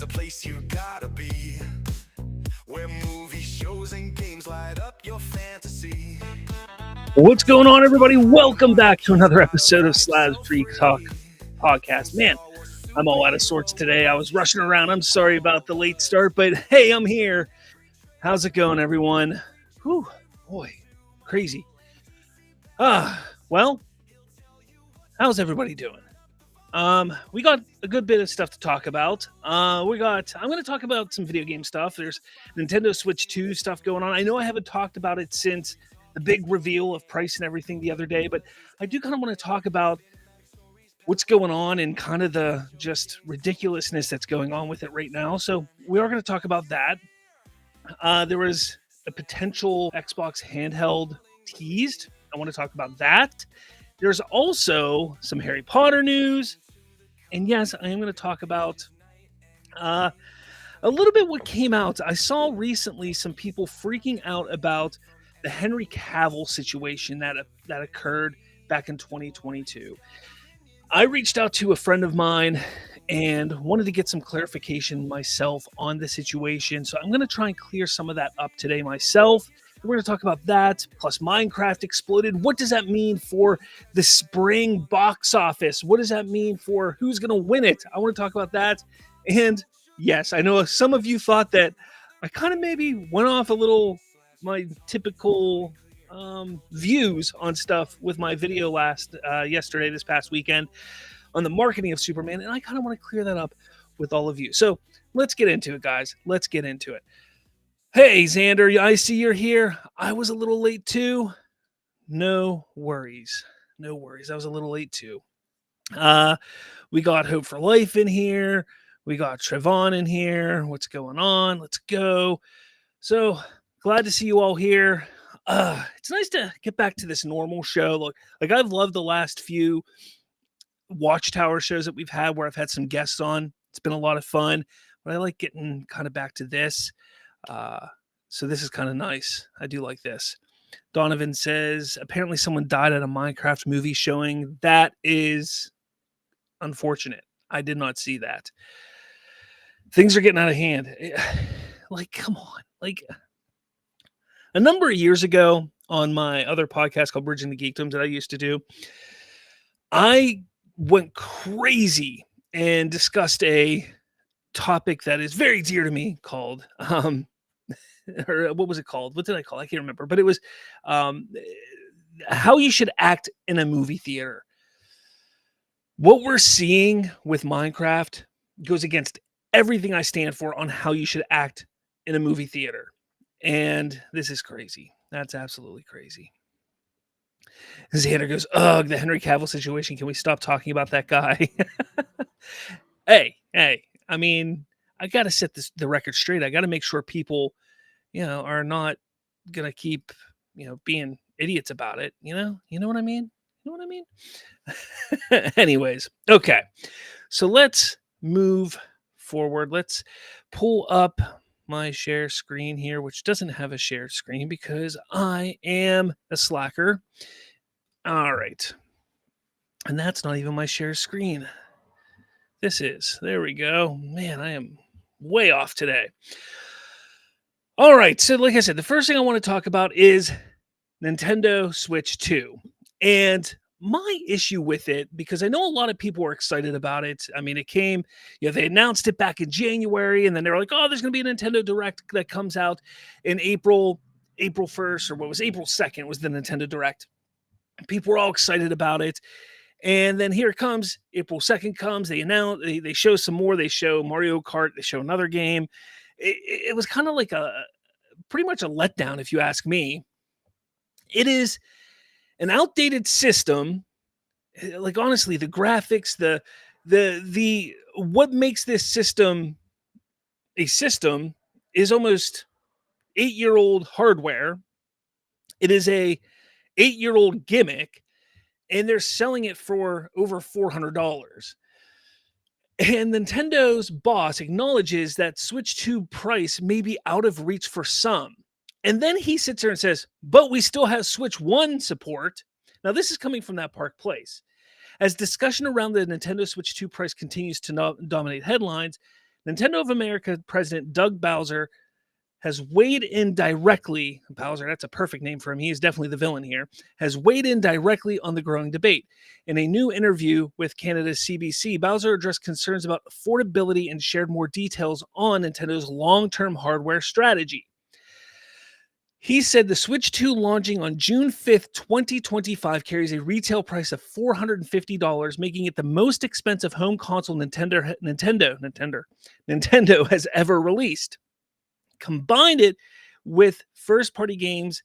a place you gotta be, where movies, shows, and games light up your fantasy. What's going on, everybody? Welcome back to another episode of Slavinsky Talk podcast. Man, I'm all out of sorts today. I was rushing around. I'm sorry about the late start, but hey, I'm here. How's it going, everyone? Whew, boy, crazy. Well, how's everybody doing? We got a good bit of stuff to talk about. I'm going to talk about some video game stuff. There's Nintendo Switch 2 stuff going on. I know I haven't talked about it since the big reveal of price and everything the other day, but I do kind of want to talk about what's going on and kind of the just ridiculousness that's going on with it right now. So we are going to talk about that. There was a potential Xbox handheld teased. I want to talk about that. There's also some Harry Potter news. And yes, I am going to talk about a little bit what came out. I saw recently some people freaking out about the Henry Cavill situation that occurred back in 2022. I reached out to a friend of mine and wanted to get some clarification myself on the situation. So I'm going to try and clear some of that up today myself. We're going to talk about that, plus Minecraft exploded. What does that mean for the spring box office? What does that mean for who's going to win it? I want to talk about that. And yes, I know some of you thought that I kind of maybe went off a little my typical views on stuff with my video yesterday, this past weekend, on the marketing of Superman. And I kind of want to clear that up with all of you. So let's get into it, guys. Let's get into it. Hey, Xander, I see you're here. I was a little late too. No worries. No worries. I was a little late too. We got Hope for Life in here. We got Trevon in here. What's going on? Let's go. So glad to see you all here. It's nice to get back to this normal show. Look, like I've loved the last few Watchtower shows that we've had where I've had some guests on. It's been a lot of fun, but I like getting kind of back to this. So this is kind of nice. I do like this. Donovan says, apparently someone died at a Minecraft movie showing. That is unfortunate. I did not see that. Things are getting out of hand. Like, come on. Like, a number of years ago on my other podcast called Bridging the Geekdoms that I used to do, I went crazy and discussed a topic that is very dear to me called, or what was it called? What did I call it? I can't remember, but it was how you should act in a movie theater. What we're seeing with Minecraft goes against everything I stand for on how you should act in a movie theater. And this is crazy. That's absolutely crazy. Xander goes, ugh, the Henry Cavill situation. Can we stop talking about that guy? Hey, I mean, I got to set the record straight. I got to make sure people, are not going to keep, being idiots about it. You know what I mean? You know what I mean? Anyways. Okay. So let's move forward. Let's pull up my share screen here, which doesn't have a shared screen because I am a slacker. All right. And that's not even my share screen. This is. There we go. Man, I am way off today. All right. So like I said, the first thing I want to talk about is Nintendo Switch 2. And my issue with it, because I know a lot of people were excited about it. I mean, it came, they announced it back in January, and then they were like, oh, there's going to be a Nintendo Direct that comes out in April 1st, or what was April 2nd was the Nintendo Direct. People were all excited about it. And then here it comes. April 2nd comes. They announce, they show some more. They show Mario Kart. They show another game. It was kind of like pretty much a letdown, if you ask me. It is an outdated system. Like, honestly, the graphics, the what makes this system a system is almost 8-year-old hardware. It is a 8-year-old gimmick, and they're selling it for over $400. And Nintendo's boss acknowledges that Switch 2 price may be out of reach for some. And then he sits there and says, but we still have Switch 1 support. Now, this is coming from that Park Place. As discussion around the Nintendo Switch 2 price continues to dominate headlines, Nintendo of America president Doug Bowser has weighed in directly. Bowser, that's a perfect name for him. He is definitely the villain here. Has weighed in directly on the growing debate. In a new interview with Canada's CBC, Bowser addressed concerns about affordability and shared more details on Nintendo's long-term hardware strategy. He said the Switch 2 launching on June 5th, 2025 carries a retail price of $450, making it the most expensive home console Nintendo has ever released. Combine it with first-party games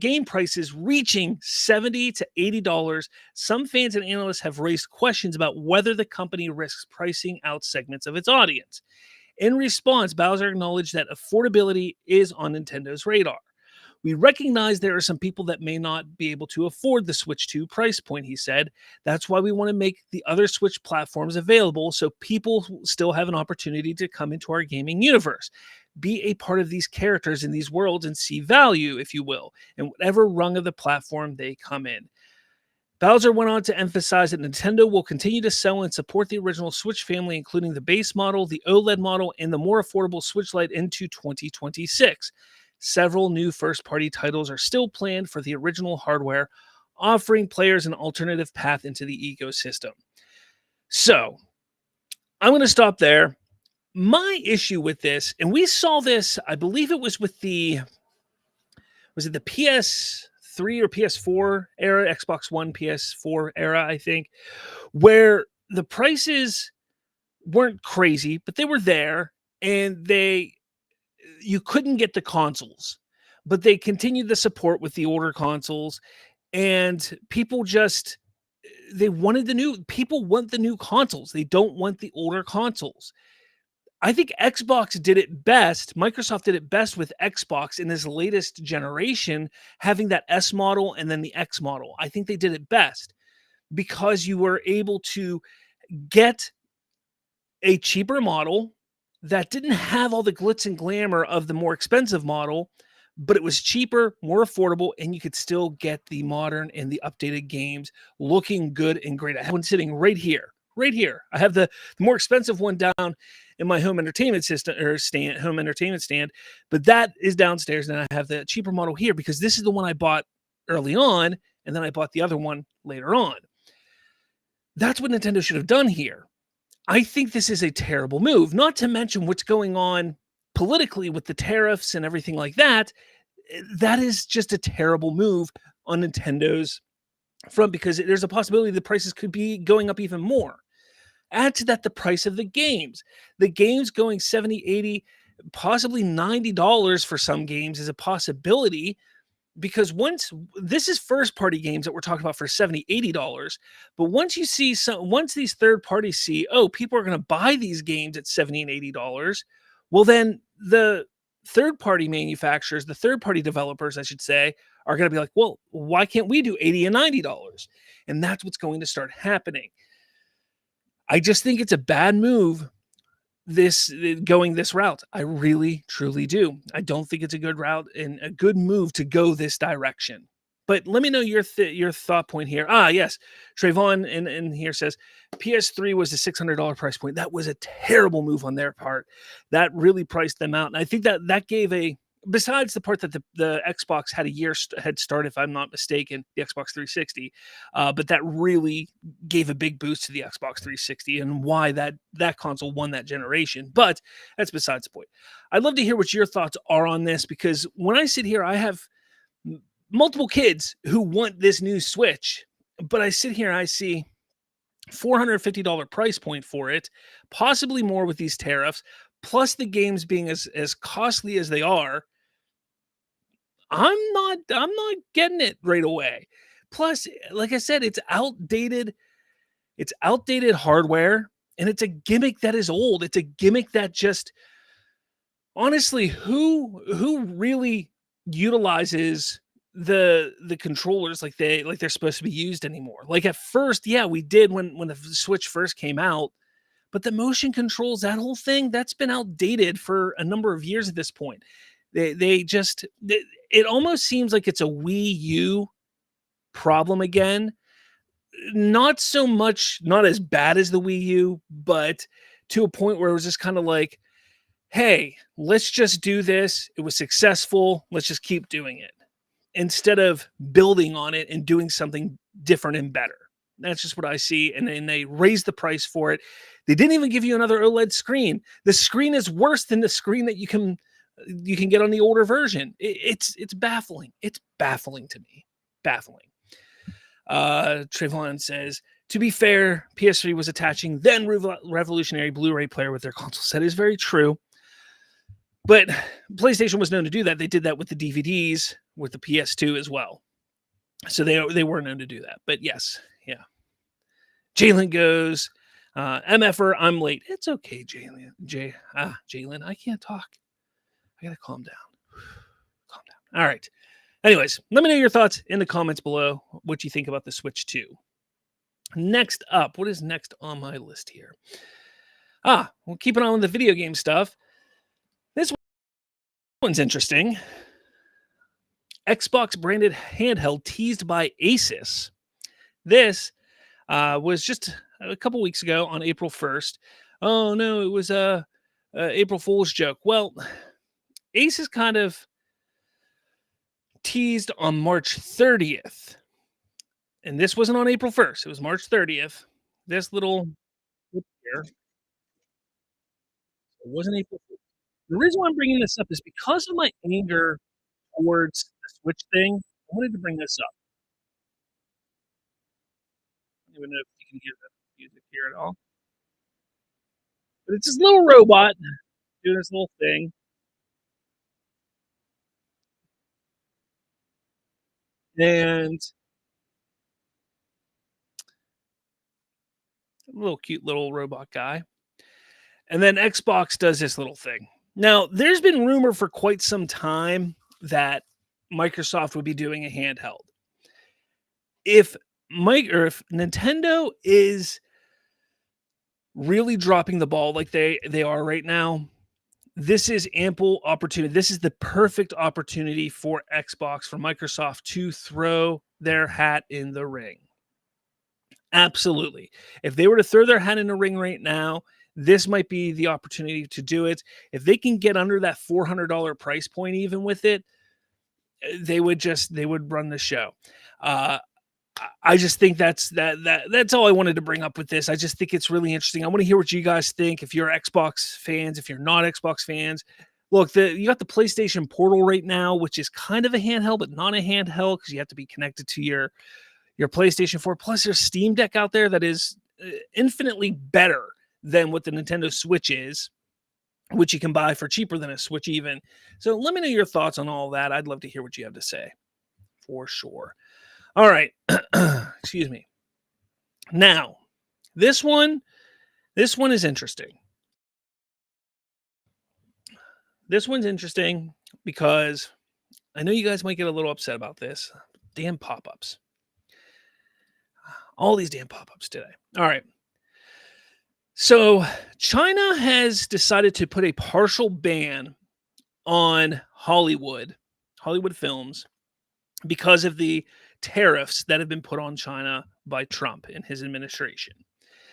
game prices reaching $70 to $80, some fans and analysts have raised questions about whether the company risks pricing out segments of its audience. In response, Bowser acknowledged that affordability is on Nintendo's radar. We recognize there are some people that may not be able to afford the Switch 2 price point, he said. That's why we want to make the other Switch platforms available so people still have an opportunity to come into our gaming universe, be a part of these characters in these worlds, and see value, if you will, in whatever rung of the platform they come in. Bowser went on to emphasize that Nintendo will continue to sell and support the original Switch family, including the base model, the OLED model, and the more affordable Switch Lite into 2026. Several new first-party titles are still planned for the original hardware, offering players an alternative path into the ecosystem. So, I'm going to stop there. My issue with this, and we saw this, I believe it was with was it the PS3 or PS4 era, Xbox One, PS4 era, I think, where the prices weren't crazy, but they were there, and you couldn't get the consoles, but they continued the support with the older consoles, and people want the new consoles. They don't want the older consoles. I think Xbox did it best. Microsoft did it best with Xbox in this latest generation, having that S model and then the X model. I think they did it best because you were able to get a cheaper model that didn't have all the glitz and glamour of the more expensive model, but it was cheaper, more affordable, and you could still get the modern and the updated games looking good and great. I have one sitting right here. Right here. I have the more expensive one down in my home entertainment stand, but that is downstairs, and I have the cheaper model here because this is the one I bought early on, and then I bought the other one later on. That's what Nintendo should have done here. I think this is a terrible move, not to mention what's going on politically with the tariffs and everything like that. That is just a terrible move on Nintendo's front because there's a possibility the prices could be going up even more. Add to that the price of the games. The games going $70, $80, possibly $90 for some games is a possibility because once this is first party games that we're talking about for $70, $80, but once these third parties see, oh, people are going to buy these games at $70 and $80, well, then the third party manufacturers, the third party developers, I should say, are going to be like, well, why can't we do $80 and $90? And that's what's going to start happening. I just think it's a bad move going this route. I really, truly do. I don't think it's a good route and a good move to go this direction. But let me know your thought point here. Yes. Trayvon in here says PS3 was a $600 price point. That was a terrible move on their part. That really priced them out. And I think that gave besides the part that the Xbox had a year head start, if I'm not mistaken, the Xbox 360, but that really gave a big boost to the Xbox 360 and why that console won that generation. But that's besides the point. I'd love to hear what your thoughts are on this because when I sit here, I have multiple kids who want this new Switch, but I sit here and I see $450 price point for it, possibly more with these tariffs, plus the games being as costly as they are. I'm not getting it right away. Plus, like I said, it's outdated hardware, and it's a gimmick that is old. It's a gimmick that just honestly, who really utilizes the controllers like they're supposed to be used anymore? Like at first, yeah, we did when the Switch first came out, but the motion controls, that whole thing, that's been outdated for a number of years at this point. It almost seems like it's a Wii U problem again. Not so much, not as bad as the Wii U, but to a point where it was just kind of like, hey, let's just do this. It was successful. Let's just keep doing it instead of building on it and doing something different and better. That's just what I see. And then they raised the price for it. They didn't even give you another OLED screen. The screen is worse than the screen that you can get on the older version. It's baffling. It's baffling to me. Baffling. Trayvon says, to be fair, PS3 was attaching then revolutionary Blu-ray player with their console. That is very true. But PlayStation was known to do that. They did that with the DVDs, with the PS2 as well. So they were known to do that. But yes, yeah. Jalen goes, MFer, I'm late. It's okay, Jalen. Jalen, I can't talk. I gotta calm down. Calm down. All right. Anyways, let me know your thoughts in the comments below. What you think about the Switch 2. Next up, what is next on my list here? We'll keep it on with the video game stuff. This one's interesting. Xbox branded handheld teased by Asus. This was just a couple weeks ago on April 1st. Oh no, it was a April Fool's joke. Well, Asus kind of teased on March 30th. And this wasn't on April 1st. It was March 30th. This little here, it wasn't April 1st. The reason why I'm bringing this up is because of my anger towards the Switch thing. I wanted to bring this up. I don't even know if you can hear the music here at all. But it's this little robot doing this little thing. And a little cute little robot guy. And then Xbox does this little thing. Now, there's been rumor for quite some time that Microsoft would be doing a handheld. If Nintendo is really dropping the ball like they are right now, this is ample opportunity. This is the perfect opportunity for Xbox, for Microsoft to throw their hat in the ring. Absolutely. If they were to throw their hat in the ring right now, this might be the opportunity to do it. If they can get under that $400 price point, even with it, they would run the show. I just think that's all I wanted to bring up with this. I just think it's really interesting. I want to hear what you guys think. If you're Xbox fans, if you're not Xbox fans, look, you got the PlayStation Portal right now, which is kind of a handheld, but not a handheld because you have to be connected to your PlayStation 4. Plus, there's Steam Deck out there that is infinitely better than what the Nintendo Switch is, which you can buy for cheaper than a Switch even. So let me know your thoughts on all that. I'd love to hear what you have to say, for sure. All right. Excuse me. Now, this one is interesting. This one's interesting because I know you guys might get a little upset about this. Damn pop-ups. All these damn pop-ups today. All right. So China has decided to put a partial ban on Hollywood films because of the tariffs that have been put on China by Trump and his administration.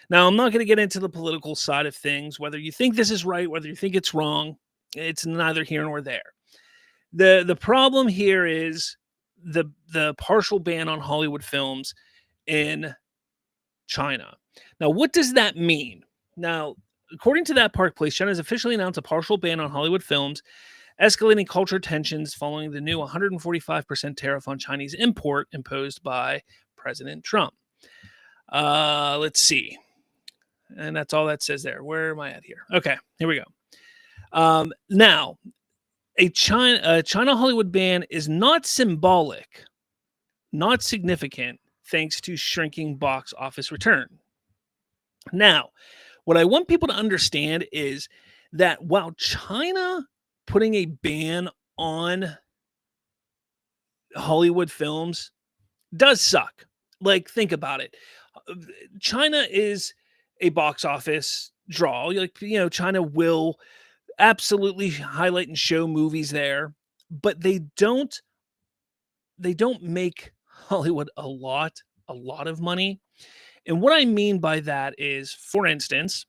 Now, I'm not going to get into the political side of things, whether you think this is right, whether you think it's wrong. It's neither here nor there. The problem here is the partial ban on Hollywood films in China. Now, what does that mean? Now, according to that Park Place, China has officially announced a partial ban on Hollywood films, escalating culture tensions following the new 145% tariff on Chinese import imposed by President Trump. Let's see. And that's all that says there. Where am I at here? Okay, here we go. Now, a China Hollywood ban is not symbolic, not significant, thanks to shrinking box office return. Now, what I want people to understand is that while China putting a ban on Hollywood films does suck. Like, think about it. China is a box office draw. Like, China will absolutely highlight and show movies there, but they don't make Hollywood a lot of money. And what I mean by that is, for instance,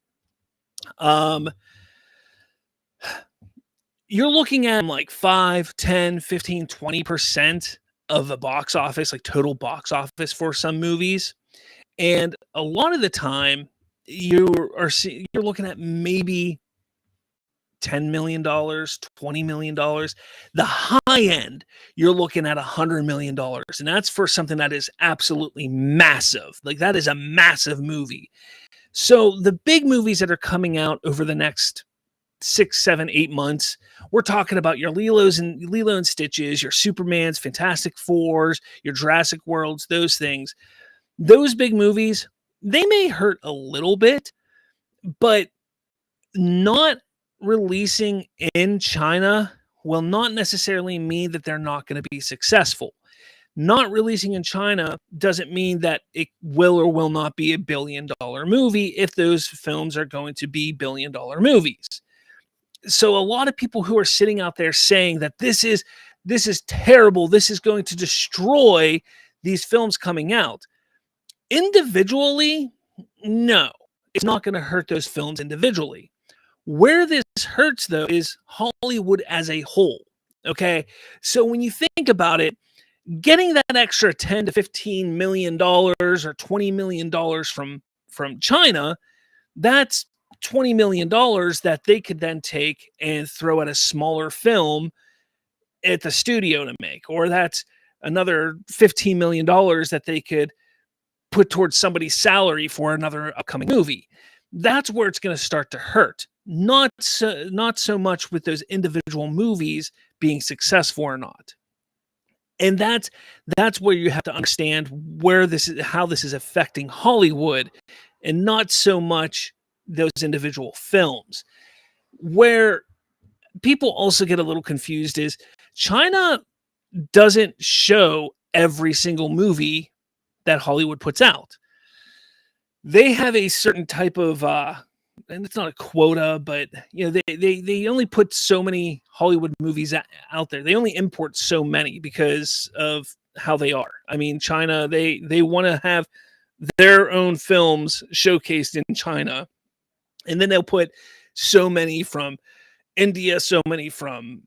Um, you're looking at like 5, 10, 15, 20% of the box office, like total box office for some movies. And a lot of the time, you're looking at maybe $10 million, $20 million. The high end, you're looking at $100 million, and that's for something that is absolutely massive. Like that is a massive movie. So the big movies that are coming out over the next 6, 7, 8 months, we're talking about your Lilo and Stitches, your Supermans, Fantastic Fours, your Jurassic Worlds, those things. Those big movies, they may hurt a little bit, but not releasing in China will not necessarily mean that they're not going to be successful. Not releasing in China doesn't mean that it will or will not be $1 billion movie if those films are going to be $1 billion movies. So a lot of people who are sitting out there saying that this is terrible, this is going to destroy these films coming out. Individually, no, it's not going to hurt those films individually. Where this hurts, though, is Hollywood as a whole. Okay, so when you think about it, getting that extra $10 to $15 million or $20 million from China, that's $20 million that they could then take and throw at a smaller film at the studio to make, or that's another $15 million that they could put towards somebody's salary for another upcoming movie. That's where it's going to start to hurt. Not so much with those individual movies being successful or not. And that's where you have to understand how this is affecting Hollywood, and not so much those individual films. Where people also get a little confused is China doesn't show every single movie that Hollywood puts out. They have a certain type of and it's not a quota, but they only put so many Hollywood movies out there. They only import so many because of how they are. I mean, China, they want to have their own films showcased in China, and then they'll put so many from India, so many from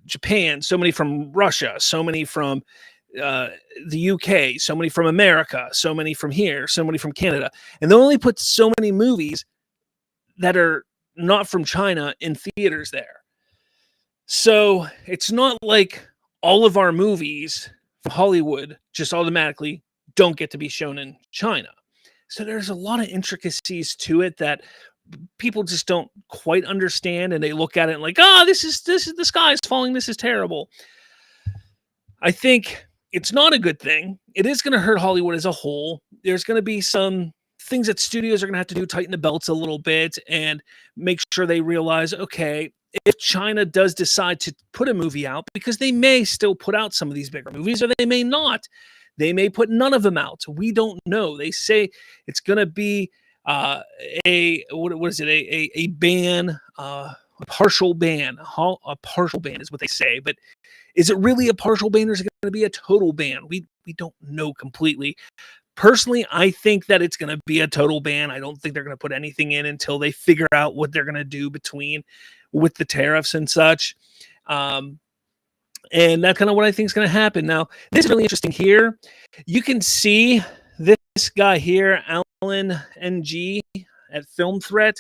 Japan, so many from Russia, so many from the UK, so many from America, so many from here, so many from Canada, and they'll only put so many movies that are not from China in theaters there. So it's not like all of our movies from Hollywood just automatically don't get to be shown in China. So there's a lot of intricacies to it that people just don't quite understand, and they look at it like, this is the sky is falling, this is terrible. I think it's not a good thing. It is going to hurt Hollywood as a whole. There's going to be some things that studios are going to have to do, tighten the belts a little bit and make sure they realize, okay, if China does decide to put a movie out, because they may still put out some of these bigger movies, or they may not. They may put none of them out. We don't know. They say it's going to be a ban, a partial ban. A partial ban is what they say, but is it really a partial ban, or is it going to be a total ban? We don't know completely. Personally, I think that it's going to be a total ban. I don't think they're going to put anything in until they figure out what they're going to do with the tariffs and such. And that's kind of what I think is going to happen. Now, this is really interesting here. You can see this guy here, Alan NG at Film Threat,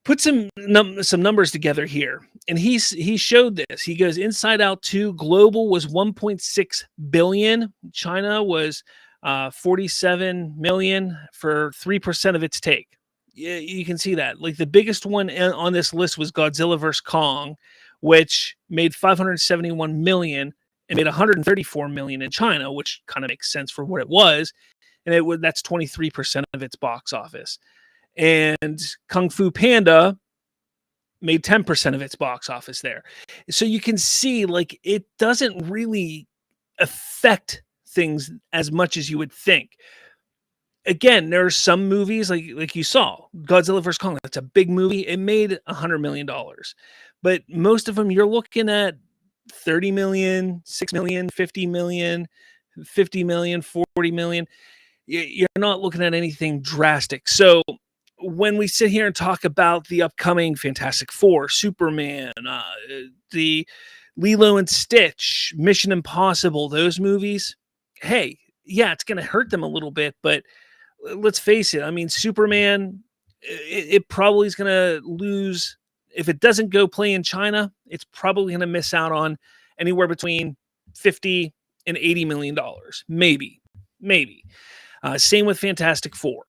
put some numbers together here, and he showed this. He goes, Inside Out 2 global was 1.6 billion. China was 47 million for 3% of its take. You can see that. Like, the biggest one on this list was Godzilla vs. Kong, which made 571 million and made 134 million in China, which kind of makes sense for what it was. And that's 23% of its box office. And Kung Fu Panda made 10% of its box office there. So you can see, like, it doesn't really affect things as much as you would think. Again, there are some movies like you saw, Godzilla vs. Kong. That's a big movie. It made $100 million. But most of them, you're looking at 30 million, 6 million, 50 million, 50 million, 40 million. You're not looking at anything drastic. So when we sit here and talk about the upcoming Fantastic Four, Superman, the Lilo and Stitch, Mission Impossible, those movies, hey, yeah, it's going to hurt them a little bit, but let's face it. I mean, Superman, it probably is going to lose. If it doesn't go play in China, it's probably going to miss out on anywhere between 50 and $80 million, maybe. Same with Fantastic Four.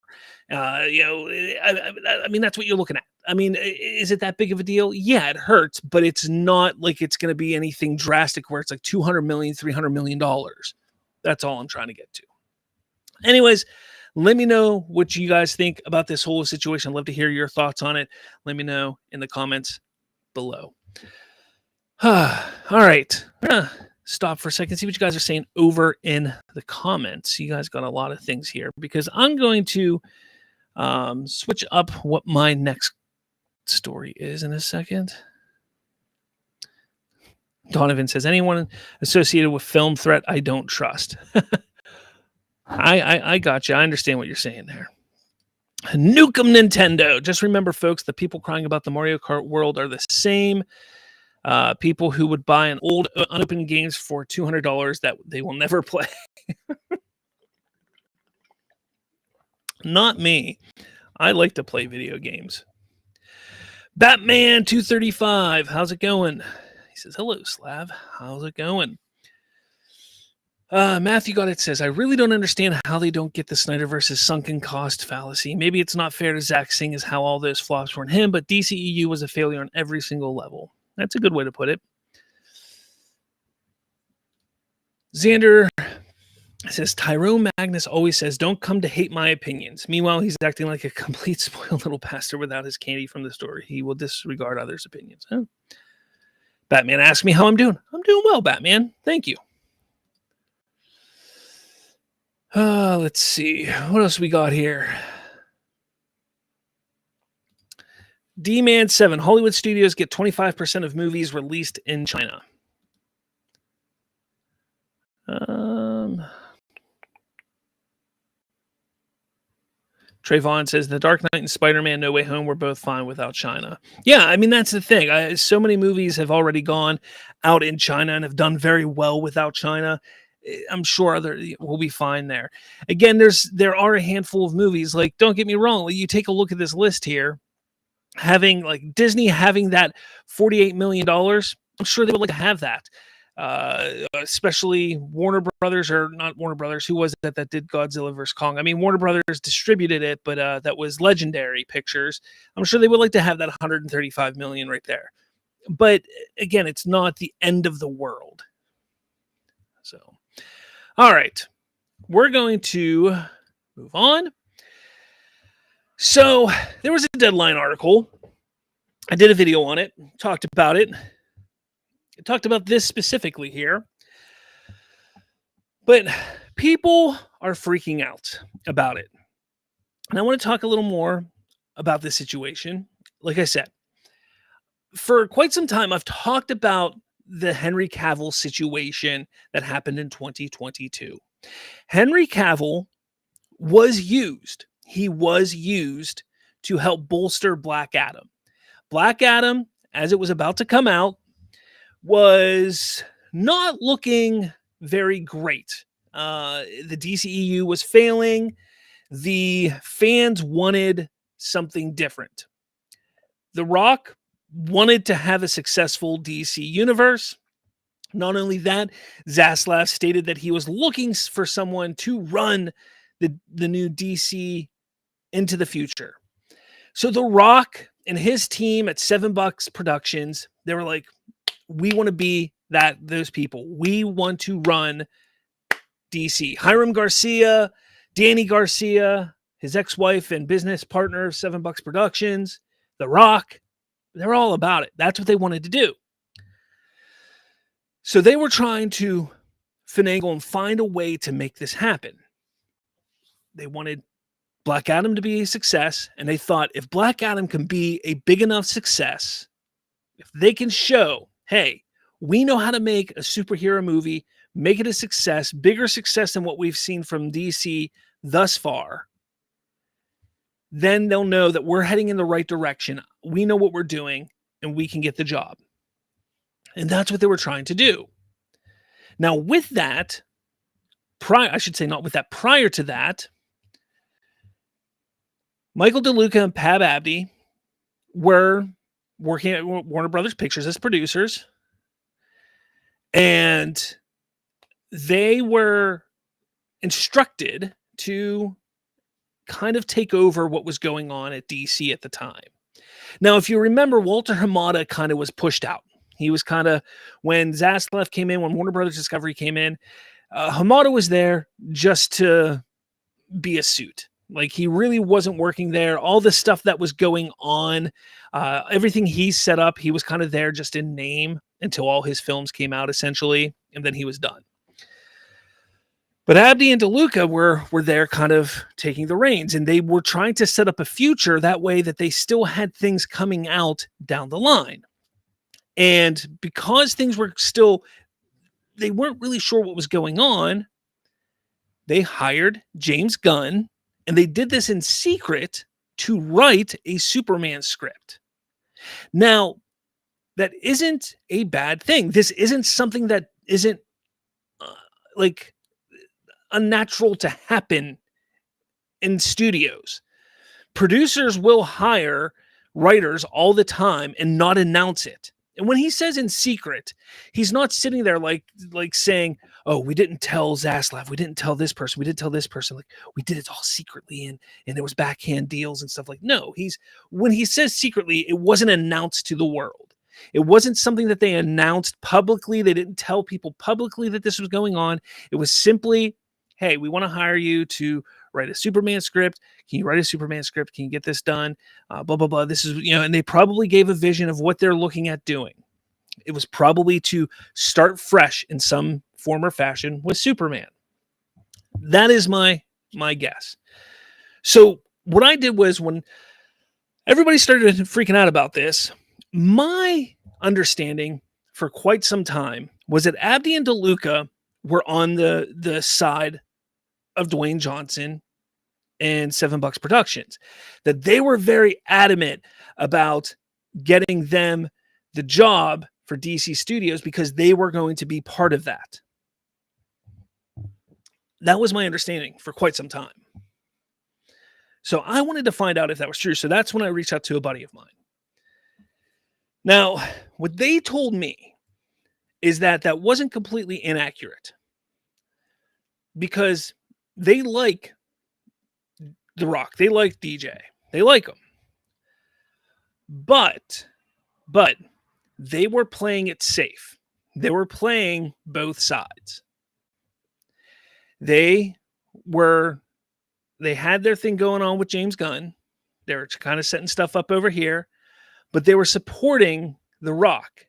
I mean, that's what you're looking at. I mean, is it that big of a deal? Yeah, it hurts, but it's not like it's going to be anything drastic where it's like $200 million, $300 million. That's all I'm trying to get to. Anyways, let me know what you guys think about this whole situation. I'd love to hear your thoughts on it. Let me know in the comments below. All right. I'm going to stop for a second, see what you guys are saying over in the comments. You guys got a lot of things here because I'm going to switch up what my next story is in a second. Donovan says, anyone associated with film threat, I don't trust. I got you. I understand what you're saying there. Nuke 'em Nintendo. Just remember, folks, the people crying about the Mario Kart world are the same people who would buy an old unopened games for $200 that they will never play. Not me. I like to play video games. Batman 235. How's it going? He says, hello, Slav. How's it going? Matthew Got It says, I really don't understand how they don't get the Snyderverse's sunken cost fallacy. Maybe it's not fair to Zack seeing as how all those flops were on him, but DCEU was a failure on every single level. That's a good way to put it. Xander says, Tyrone Magnus always says, don't come to hate my opinions. Meanwhile, he's acting like a complete spoiled little bastard without his candy from the store. He will disregard others' opinions. Huh? Batman asked me how I'm doing. I'm doing well, Batman. Thank you. Let's see. What else we got here? D-Man 7. Hollywood studios get 25% of movies released in China. Trayvon says, The Dark Knight and Spider-Man No Way Home were both fine without China. Yeah, I mean, that's the thing. So many movies have already gone out in China and have done very well without China. I'm sure we'll be fine there. Again, there are a handful of movies. Like, don't get me wrong. You take a look at this list here. Having like Disney having that $48 million, I'm sure they would like to have that. Especially Warner Brothers, or not Warner Brothers. Who was it that did Godzilla vs. Kong? I mean, Warner Brothers distributed it, but that was Legendary Pictures. I'm sure they would like to have that $135 million right there. But again, it's not the end of the world. So, all right, we're going to move on. So there was a Deadline article. I did a video on it, talked about it. I talked about this specifically here. But people are freaking out about it. And I want to talk a little more about this situation. Like I said, for quite some time, I've talked about the Henry Cavill situation that happened in 2022. Henry Cavill was used. He was used to help bolster Black Adam. Black Adam, as it was about to come out, was not looking very great. The DCEU was failing. The fans wanted something different. The Rock wanted to have a successful DC universe. Not only that, Zaslav stated that he was looking for someone to run the new DC into the future. So The Rock and his team at $7 Productions, they were like, we want to be those people. We want to run DC. Hiram Garcia, Danny Garcia, his ex-wife and business partner of $7 Productions, The Rock, they're all about it. That's what they wanted to do. So they were trying to finagle and find a way to make this happen. They wanted Black Adam to be a success, and they thought if Black Adam can be a big enough success, if they can show, hey, we know how to make a superhero movie, make it a success, bigger success than what we've seen from DC thus far, then they'll know that we're heading in the right direction. We know what we're doing and we can get the job. And that's what they were trying to do. Now, with that, prior to that, Michael DeLuca and Pab Abdi were working at Warner Brothers Pictures as producers. And they were instructed to kind of take over what was going on at DC at the time. Now, if you remember, Walter Hamada kind of was pushed out. He was kind of, when Zaslav came in, when Warner Brothers Discovery came in, Hamada was there just to be a suit. Like, he really wasn't working there. All the stuff that was going on, everything he set up, he was kind of there just in name until all his films came out, essentially, and then he was done. But Abdi and DeLuca were there kind of taking the reins, and they were trying to set up a future that way that they still had things coming out down the line. And because things were still, they weren't really sure what was going on, they hired James Gunn, and they did this in secret to write a Superman script. Now, that isn't a bad thing. This isn't something that isn't like unnatural to happen in studios. Producers will hire writers all the time and not announce it. And when he says in secret, he's not sitting there like saying, "Oh, we didn't tell Zaslav, we didn't tell this person, we didn't tell this person. Like, we did it all secretly, and there was backhand deals and stuff." Like, no, when he says secretly, it wasn't announced to the world. It wasn't something that they announced publicly. They didn't tell people publicly that this was going on. It was simply, "Hey, we want to hire you to write a Superman script. Can you write a Superman script? Can you get this done? Blah, blah, blah." This is, and they probably gave a vision of what they're looking at doing. It was probably to start fresh in some form or fashion with Superman. That is my guess. So what I did was, when everybody started freaking out about this, my understanding for quite some time was that Abdi and DeLuca were on the side of Dwayne Johnson and $7 Productions, that they were very adamant about getting them the job for DC Studios because they were going to be part of that. That was my understanding for quite some time. So I wanted to find out if that was true. So that's when I reached out to a buddy of mine. Now, what they told me is that wasn't completely inaccurate, because they like The Rock. They like DJ. They like him. But they were playing it safe. They were playing both sides. They had their thing going on with James Gunn. They were kind of setting stuff up over here, but they were supporting The Rock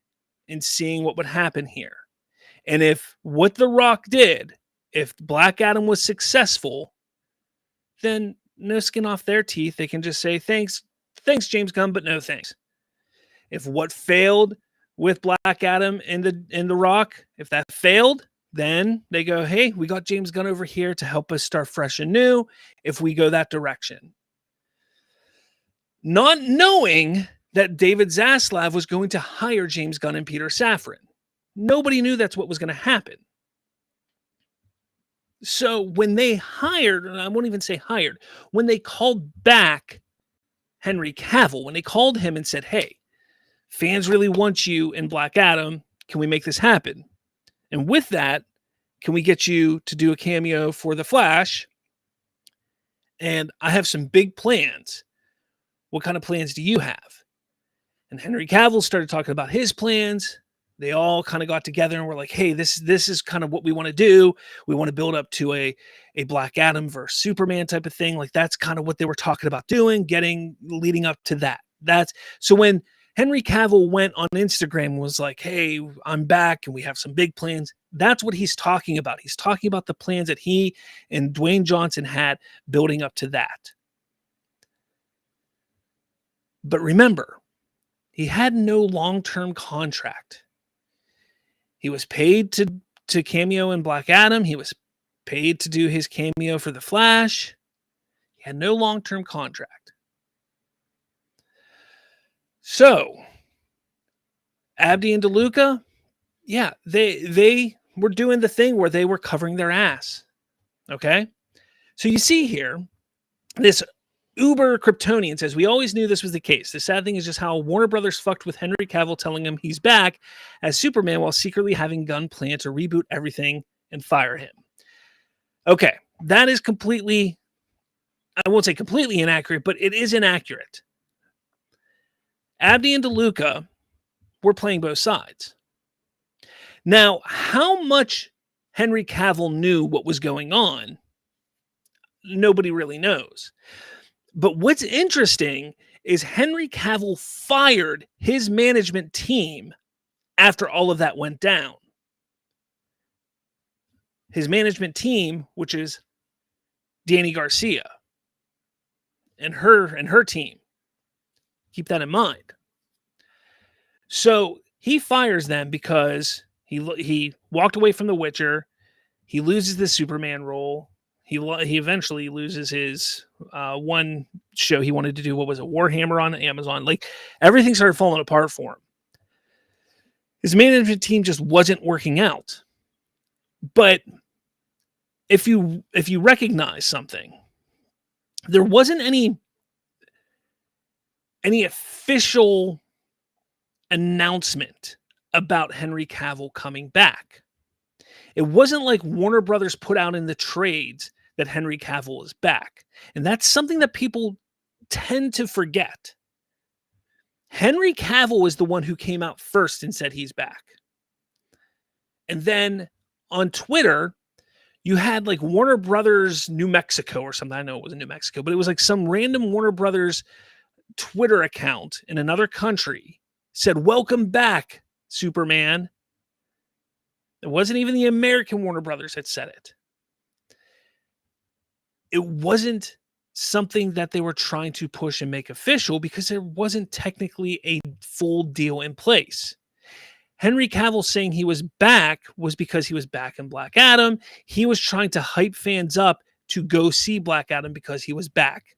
and seeing what would happen here. And if what The Rock did, if Black Adam was successful, then no skin off their teeth. They can just say, thanks, James Gunn, but no thanks. If what failed with Black Adam and the Rock, if that failed, then they go, "Hey, we got James Gunn over here to help us start fresh and new if we go that direction." Not knowing that David Zaslav was going to hire James Gunn and Peter Safran. Nobody knew that's what was going to happen. So when they hired, and I won't even say hired, when they called back Henry Cavill, when they called him and said, "Hey, fans really want you in Black Adam. Can we make this happen? And with that, can we get you to do a cameo for The Flash? And I have some big plans. What kind of plans do you have?" And Henry Cavill started talking about his plans. They all kind of got together and were like, "Hey, this is kind of what we want to do. We want to build up to a Black Adam versus Superman type of thing." Like, that's kind of what they were talking about doing, leading up to that. So when Henry Cavill went on Instagram and was like, "Hey, I'm back and we have some big plans," that's what he's talking about. He's talking about the plans that he and Dwayne Johnson had building up to that. But remember, he had no long-term contract. He was paid to cameo in Black Adam. He was paid to do his cameo for The Flash. He had no long-term contract. So, Abdi and DeLuca, yeah, they were doing the thing where they were covering their ass. Okay? So you see here, this Uber Kryptonian says, we always knew this was the case. The sad thing is just how Warner Brothers fucked with Henry Cavill telling him he's back as Superman while secretly having gun plan to reboot everything and fire him. Okay, that is completely, I won't say completely inaccurate, but it is inaccurate. Abdi and DeLuca were playing both sides. Now, how much Henry Cavill knew what was going on, nobody really knows. But what's interesting is Henry Cavill fired his management team after all of that went down. His management team, which is Danny Garcia and her team. Keep that in mind. So he fires them because he walked away from The Witcher. He loses the Superman role. He eventually loses his one show he wanted to do. What was it? Warhammer on Amazon. Like, everything started falling apart for him. His management team just wasn't working out. But if you recognize something, there wasn't any official announcement about Henry Cavill coming back. It wasn't like Warner Brothers put out in the trades that Henry Cavill is back. And that's something that people tend to forget. Henry Cavill is the one who came out first and said he's back. And then on Twitter, you had like Warner Brothers New Mexico or something. I know it wasn't New Mexico, but it was like some random Warner Brothers Twitter account in another country said, "Welcome back, Superman." It wasn't even the American Warner Brothers that said it. It wasn't something that they were trying to push and make official because there wasn't technically a full deal in place. Henry Cavill saying he was back was because he was back in Black Adam. He was trying to hype fans up to go see Black Adam because he was back.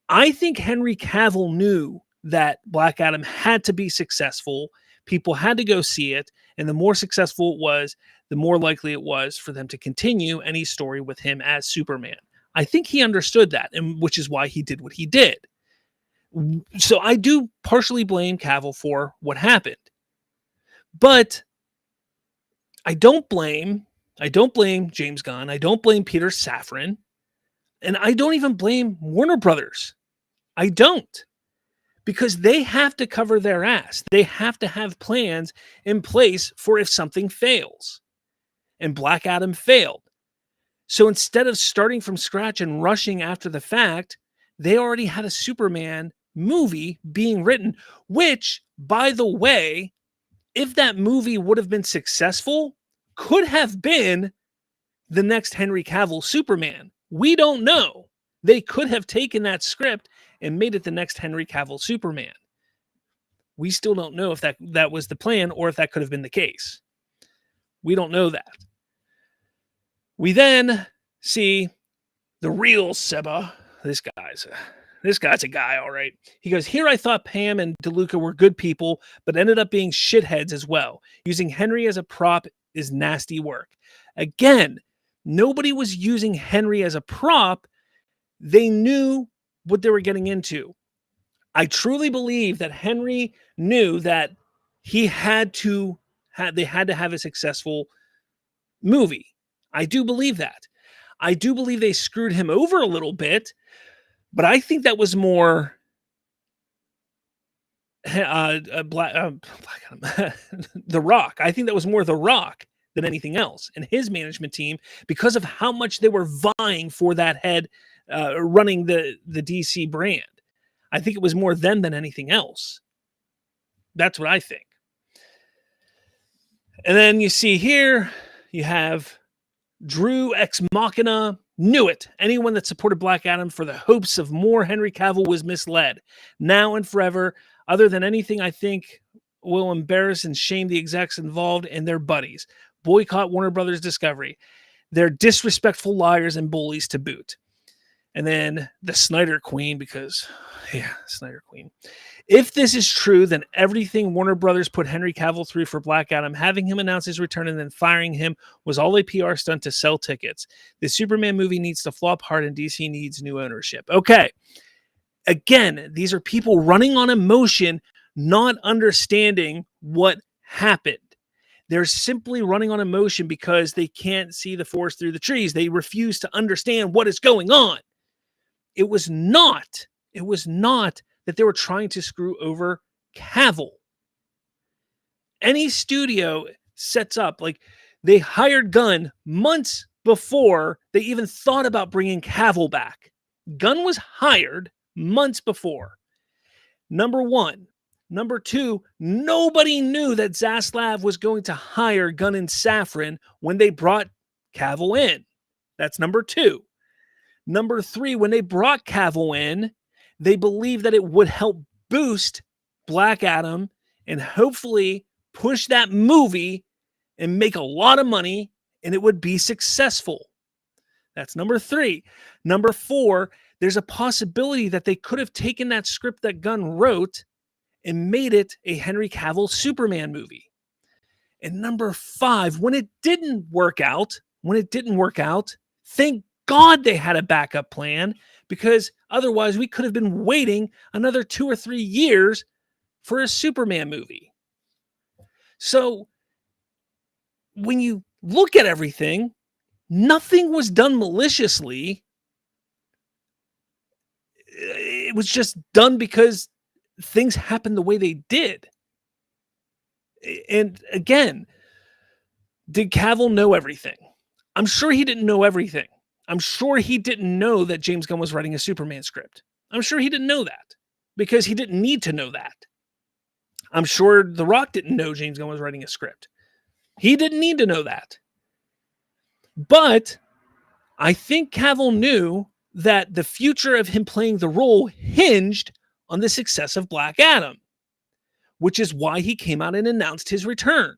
I think Henry Cavill knew that Black Adam had to be successful. People had to go see it. And the more successful it was, the more likely it was for them to continue any story with him as Superman. I think he understood that, and which is why he did what he did. So I do partially blame Cavill for what happened. But I don't blame James Gunn. I don't blame Peter Safran. And I don't even blame Warner Brothers. I don't. Because they have to cover their ass. They have to have plans in place for if something fails. And Black Adam failed. So instead of starting from scratch and rushing after the fact, they already had a Superman movie being written, which, by the way, if that movie would have been successful, could have been the next Henry Cavill Superman. We don't know. They could have taken that script and made it the next Henry Cavill Superman. We still don't know if that was the plan or if that could have been the case. We don't know that. We then see the real Seba. This guy's a guy, all right. He goes, "Here I thought Pam and DeLuca were good people, but ended up being shitheads as well. Using Henry as a prop is nasty work." Again, nobody was using Henry as a prop. They knew what they were getting into. I truly believe that Henry knew that they had to have a successful movie. I do believe that. I do believe they screwed him over a little bit, but I think that was more The Rock. I think that was more The Rock than anything else, and his management team, because of how much they were vying for that head running the DC brand. I think it was more them than anything else. That's what I think. And then you see here, you have Drew Ex Machina. Knew it. Anyone that supported Black Adam for the hopes of more Henry Cavill was misled. Now and forever, other than anything I think will embarrass and shame the execs involved and their buddies. Boycott Warner Brothers Discovery. They're disrespectful liars and bullies to boot. And then the Snyder Queen, because, yeah, Snyder Queen. If this is true, then everything Warner Brothers put Henry Cavill through for Black Adam, having him announce his return and then firing him, was all a PR stunt to sell tickets. The Superman movie needs to flop hard and DC needs new ownership. Okay. Again, these are people running on emotion, not understanding what happened. They're simply running on emotion because they can't see the forest through the trees. They refuse to understand what is going on. It was not that they were trying to screw over Cavill. Any studio sets up, like, they hired Gunn months before they even thought about bringing Cavill back. Gunn was hired months before. Number one. Number two, nobody knew that Zaslav was going to hire Gunn and Safran when they brought Cavill in. That's number two. Number three, when they brought Cavill in, they believed that it would help boost Black Adam and hopefully push that movie and make a lot of money, and it would be successful. That's number three. Number four, there's a possibility that they could have taken that script that Gunn wrote and made it a Henry Cavill Superman movie. And number five, when it didn't work out, thank God they had a backup plan, because otherwise we could have been waiting another 2 or 3 years for a Superman movie. So when you look at everything, nothing was done maliciously. It was just done because things happened the way they did. And again, did Cavill know everything? I'm sure he didn't know everything. I'm sure he didn't know that James Gunn was writing a Superman script. I'm sure he didn't know that because he didn't need to know that. I'm sure The Rock didn't know James Gunn was writing a script. He didn't need to know that. But I think Cavill knew that the future of him playing the role hinged on the success of Black Adam, which is why he came out and announced his return.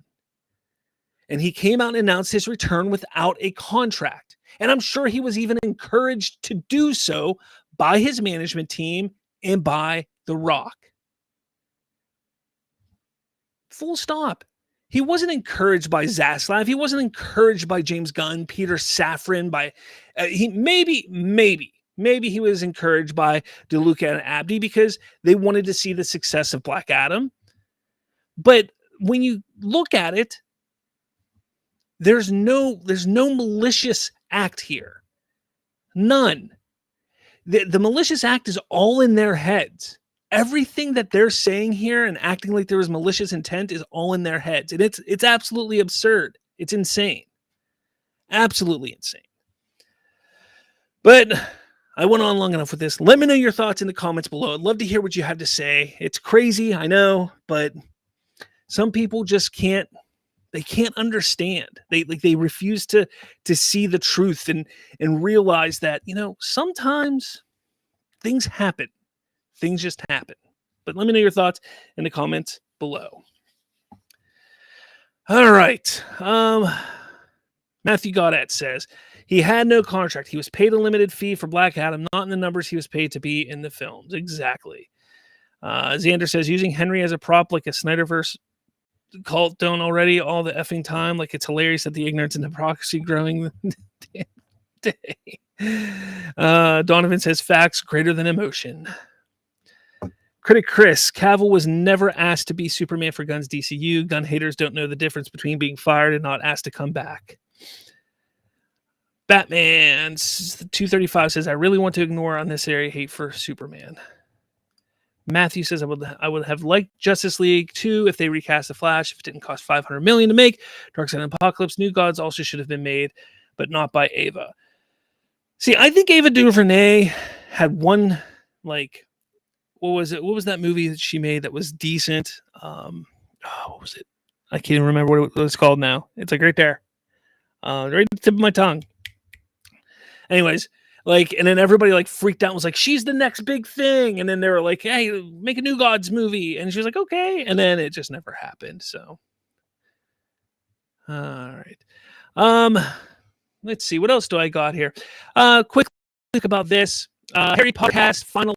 And he came out and announced his return without a contract. And I'm sure he was even encouraged to do so by his management team and by The Rock. Full stop. He wasn't encouraged by Zaslav. He wasn't encouraged by James Gunn, Peter Safran, by maybe he was encouraged by DeLuca and Abdi because they wanted to see the success of Black Adam. But when you look at it, there's no malicious act here. None. The malicious act is all in their heads. Everything that they're saying here and acting like there was malicious intent is all in their heads. And it's absolutely absurd. It's insane. Absolutely insane. But I went on long enough with this. Let me know your thoughts in the comments below. I'd love to hear what you have to say. It's crazy, I know, but some people just can't understand. They refuse to see the truth and realize that, sometimes things happen. Things just happen. But let me know your thoughts in the comments below. All right. Matthew Goddard says, he had no contract. He was paid a limited fee for Black Adam, not in the numbers he was paid to be in the films. Exactly. Xander says, using Henry as a prop like a Snyderverse cult don't already all the effing time. Like, it's hilarious that the ignorance and hypocrisy growing day. Donovan says, facts greater than emotion. Critic Chris, Cavill was never asked to be Superman for Gunn's DCU. Gunn haters don't know the difference between being fired and not asked to come back. Batman 235 says, I really want to ignore unnecessary hate for Superman. Matthew says, I would have liked Justice League 2 if they recast the Flash, if it didn't cost $500 million to make. Darkseid and Apocalypse, New Gods also should have been made, but not by Ava. See, I think Ava DuVernay had one, like, what was it? What was that movie that she made that was decent? What was it? I can't even remember what it was called now. It's like right there. Right at the tip of my tongue. Anyways, like, and then everybody like freaked out and was like, she's the next big thing. And then they were like, hey, make a New Gods movie. And she was like, okay. And then it just never happened. So, all right. Let's see. What else do I got here? Quick about this. Harry Potter cast finalized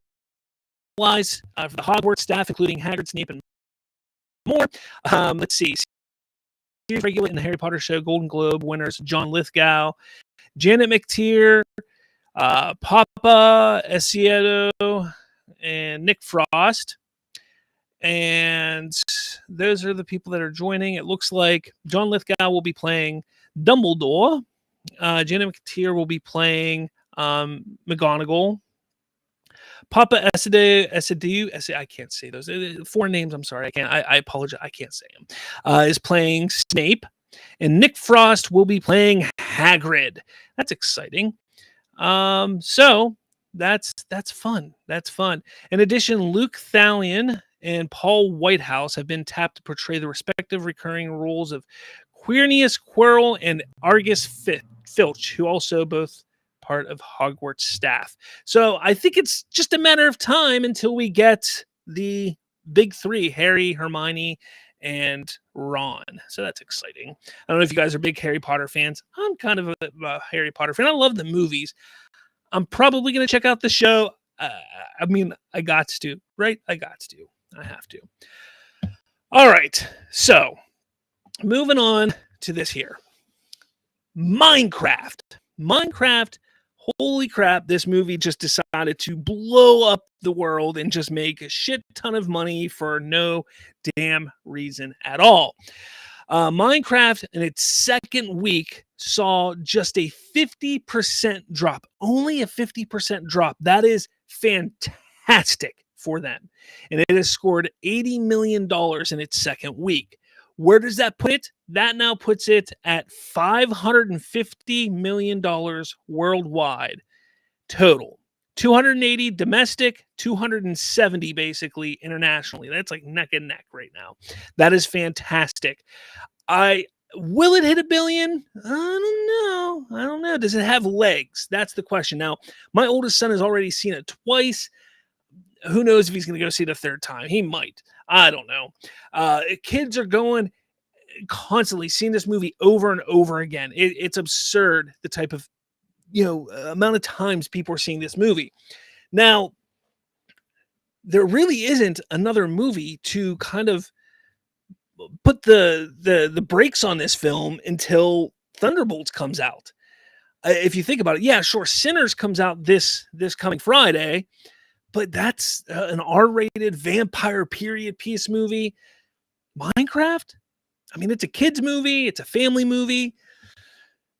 for the Hogwarts staff, including Hagrid, Snape, and more. Let's see. Series regular in the Harry Potter show, Golden Globe winners John Lithgow, Janet McTeer, Papa Esiedo, and Nick Frost. And those are the people that are joining. It looks like John Lithgow will be playing Dumbledore. Janet McTeer will be playing McGonagall. Papa Esiedu, I can't say those. Four names, I'm sorry. I apologize. I can't say them. Is playing Snape. And Nick Frost will be playing Hagrid. That's exciting. So that's fun. That's fun. In addition, Luke Thallion and Paul Whitehouse have been tapped to portray the respective recurring roles of Quirinius Quirrell and Argus Filch, who also both part of Hogwarts staff. So I think it's just a matter of time until we get the big three, Harry, Hermione, and Ron. So that's exciting. I don't know if you guys are big Harry Potter fans. I'm kind of a Harry Potter fan. I love the movies. I'm probably going to check out the show. I mean, I got to, right? I have to. All right. So moving on to this here. Minecraft. Holy crap, this movie just decided to blow up the world and just make a shit ton of money for no damn reason at all. Minecraft in its second week saw just a 50% drop. Only a 50% drop. That is fantastic for them. And it has scored $80 million in its second week. Where does that put it? That now puts it at $550 million worldwide total. 280 domestic, 270 basically internationally. That's like neck and neck right now. That is fantastic. Will it hit $1 billion? I don't know. Does it have legs? That's the question. Now, my oldest son has already seen it twice. Who knows if he's going to go see it a third time? He might. I don't know. Kids are going constantly seeing this movie over and over again. It's absurd the type of amount of times people are seeing this movie. Now, there really isn't another movie to kind of put the brakes on this film until Thunderbolts comes out. If you think about it, yeah, sure, Sinners comes out this coming Friday, but that's an R-rated vampire period piece movie. Minecraft, I mean, it's a kids movie, it's a family movie.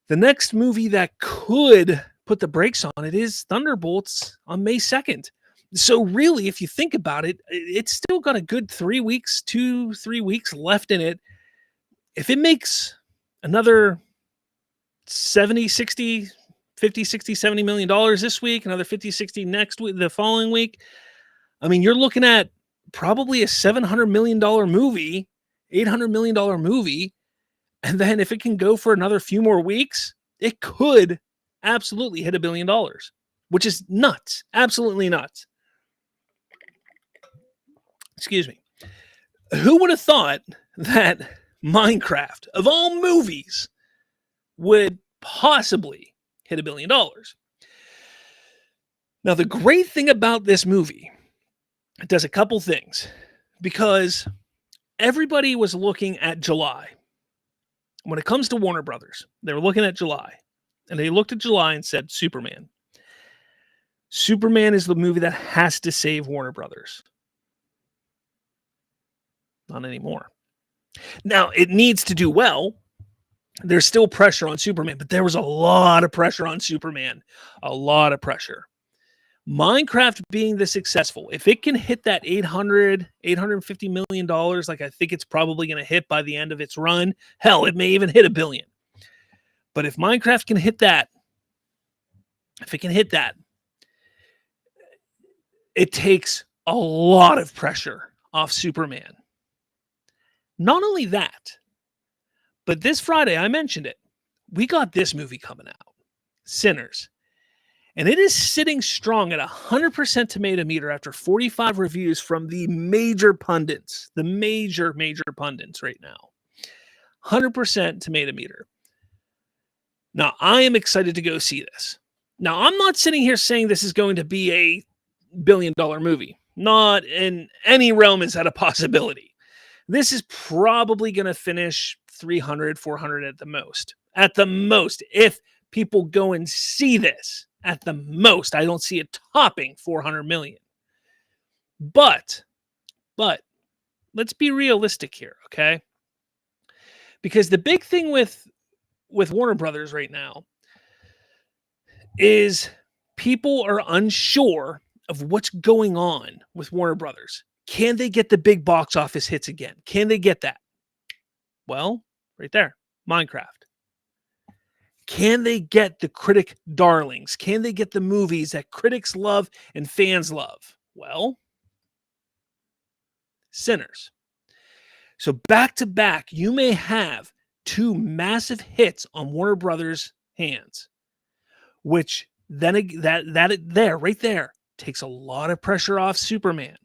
The next movie that could put the brakes on it is Thunderbolts on May 2nd. So really, if you think about it, it's still got a good 3 weeks, 2-3 weeks left in it. If it makes another 70, 60, 50, 60, 70 million dollars this week, another 50, 60 next week, the following week, I mean, you're looking at probably a $700 million movie, $800 million movie. And then if it can go for another few more weeks, it could absolutely hit $1 billion, which is nuts. Absolutely nuts. Excuse me. Who would have thought that Minecraft, of all movies, would possibly hit $1 billion? Now, the great thing about this movie, it does a couple things, because everybody was looking at July. When it comes to Warner Brothers, they were looking at July, and they looked at July and said, Superman. Superman is the movie that has to save Warner Brothers. Not anymore. Now, it needs to do well. There's still pressure on Superman, but there was a lot of pressure on Superman. A lot of pressure. Minecraft being this successful, if it can hit that $850 million, like I think it's probably going to hit by the end of its run, hell, it may even hit $1 billion. But if Minecraft can hit that, it takes a lot of pressure off Superman. Not only that, but this Friday, I mentioned it, we got this movie coming out, Sinners. And it is sitting strong at 100% tomato meter after 45 reviews from the major pundits, the major pundits right now. 100% tomato meter. Now, I am excited to go see this. Now, I'm not sitting here saying this is going to be a billion-dollar movie. Not in any realm is that a possibility. This is probably going to finish 300, 400 at the most. At the most, if people go and see this, at the most, I don't see it topping 400 million. But let's be realistic here, okay? Because the big thing with Warner Brothers right now is people are unsure of what's going on with Warner Brothers. Can they get the big box office hits again? Can they get that? Well, right there, Minecraft. Can they get the critic darlings? Can they get the movies that critics love and fans love? Well, Sinners. So back to back, you may have two massive hits on Warner Brothers' hands, which then that there, right there, takes a lot of pressure off Superman.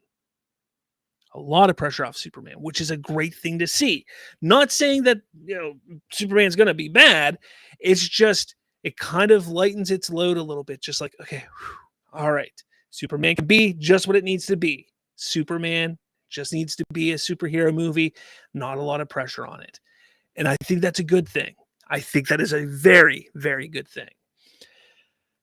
A lot of pressure off Superman, which is a great thing to see. Not saying that, Superman's going to be bad. It's just, it kind of lightens its load a little bit. Just like, okay, all right. Superman can be just what it needs to be. Superman just needs to be a superhero movie. Not a lot of pressure on it. And I think that's a good thing. I think that is a very, very good thing.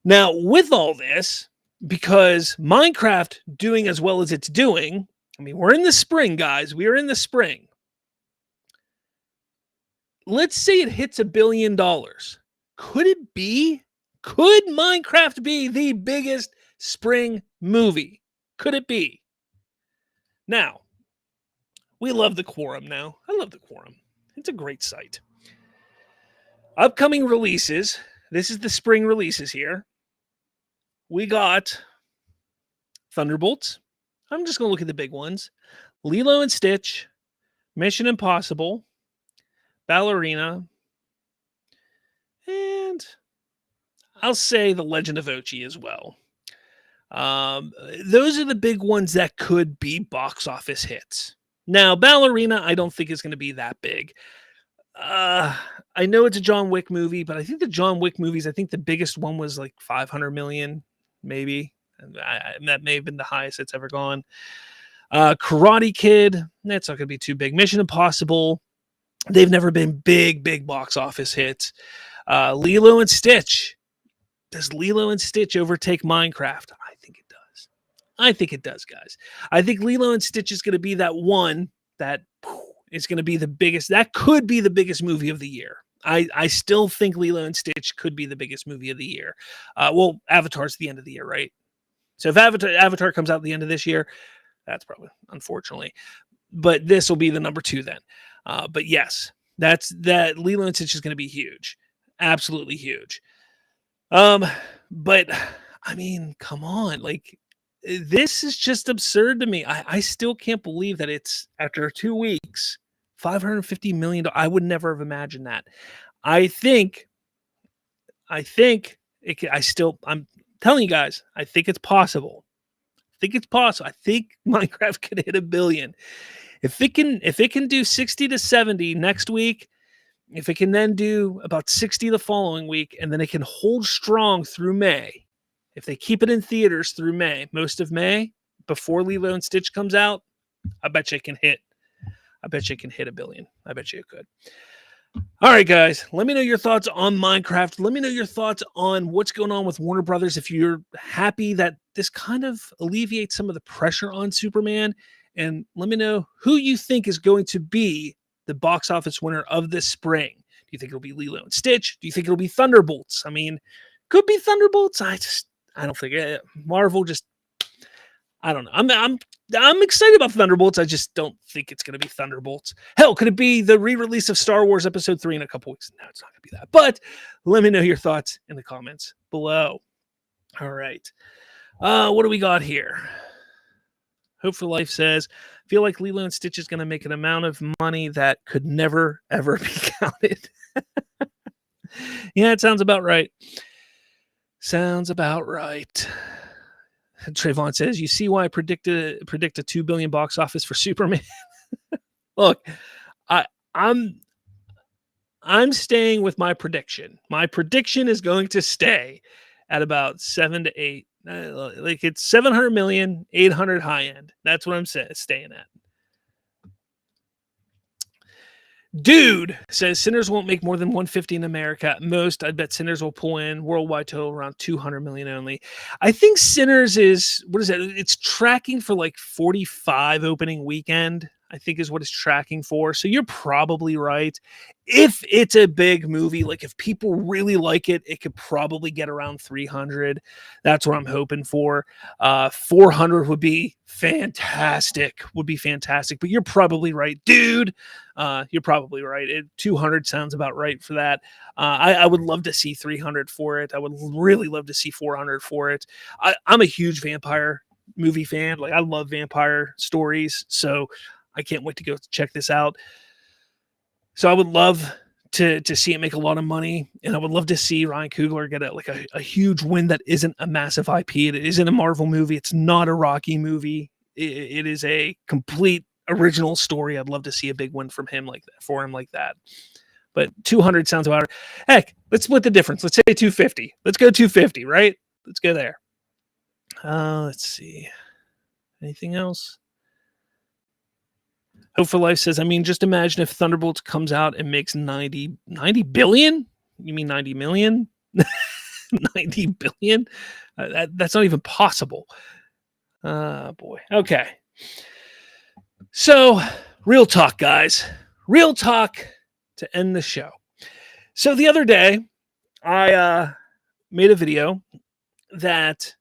Now, with all this, because Minecraft doing as well as it's doing, I mean, we're in the spring, guys. We are in the spring. Let's say it hits $1 billion. Could it be? Could Minecraft be the biggest spring movie? Could it be? Now, we love the Quorum now. I love the Quorum. It's a great site. Upcoming releases. This is the spring releases here. We got Thunderbolts. I'm just going to look at the big ones. Lilo and Stitch, Mission Impossible, Ballerina, and I'll say The Legend of Ochi as well. Those are the big ones that could be box office hits. Now, Ballerina, I don't think is going to be that big. I know it's a John Wick movie, but I think the John Wick movies, I think the biggest one was like 500 million, maybe. And that may have been the highest it's ever gone. Karate Kid, that's not going to be too big. Mission Impossible, they've never been big box office hits. Lilo and Stitch, does Lilo and Stitch overtake Minecraft? I think it does. I think it does, guys. I think Lilo and Stitch is going to be that one that is going to be the biggest. That could be the biggest movie of the year. I still think Lilo and Stitch could be the biggest movie of the year. Well, Avatar's the end of the year, right? So if Avatar comes out at the end of this year, that's probably, unfortunately. But this will be the number 2 then. But yes, that Lilo and Stitch is going to be huge. Absolutely huge. But I mean, come on. Like, this is just absurd to me. I still can't believe that it's, after 2 weeks, $550 million. I would never have imagined that. I'm telling you guys, I think it's possible. I think Minecraft could hit $1 billion. If it can do 60 to 70 next week, if it can then do about 60 the following week, and then it can hold strong through May, if they keep it in theaters through May, most of May, before Lilo and Stitch comes out, I bet you it can hit $1 billion. I bet you it could. All right, guys, let me know your thoughts on Minecraft. Let me know your thoughts on what's going on with Warner Brothers. If you're happy that this kind of alleviates some of the pressure on Superman, and let me know who you think is going to be the box office winner of this spring. Do you think it'll be Lilo and Stitch? Do you think it'll be Thunderbolts? I mean, could be Thunderbolts. I don't think it. Marvel just, I don't know. I'm excited about Thunderbolts. I just don't think it's going to be Thunderbolts. Hell, could it be the re-release of Star Wars Episode 3 in a couple weeks? No, it's not going to be that. But let me know your thoughts in the comments below. All right. What do we got here? Hope for Life says, feel like Lilo and Stitch is going to make an amount of money that could never, ever be counted. Yeah, it sounds about right. Sounds about right. Trayvon says, you see why I predict a $2 billion box office for Superman? Look, I'm staying with my prediction. My prediction is going to stay. at about 7 to 8. Like it's 700 million, 800 high end. That's what I'm staying at. Dude says Sinners won't make more than 150 in America at most. I bet Sinners will pull in worldwide total around 200 million only. I think Sinners is, what is that? It's tracking for like 45 opening weekend, I think is what it's tracking for. So you're probably right. If it's a big movie, like if people really like it, it could probably get around 300. That's what I'm hoping for. 400 would be fantastic. But you're probably right, dude. You're probably right. 200 sounds about right for that. I would love to see 300 for it. I would really love to see 400 for it. I'm a huge vampire movie fan. Like I love vampire stories, so I can't wait to go check this out. So I would love to see it make a lot of money, and I would love to see Ryan Coogler get a huge win that isn't a massive IP. It isn't a Marvel movie. It's not a Rocky movie. It is a complete original story. I'd love to see a big win from him like that. But 200 sounds about right. Heck, let's split the difference. Let's say 250. Let's go 250, right? Let's go there. Let's see. Anything else? Hope for Life says, I mean, just imagine if Thunderbolts comes out and makes 90 billion? You mean 90 million? 90 billion? That's not even possible. Boy. Okay. So, real talk, guys. Real talk to end the show. So the other day, I made a video that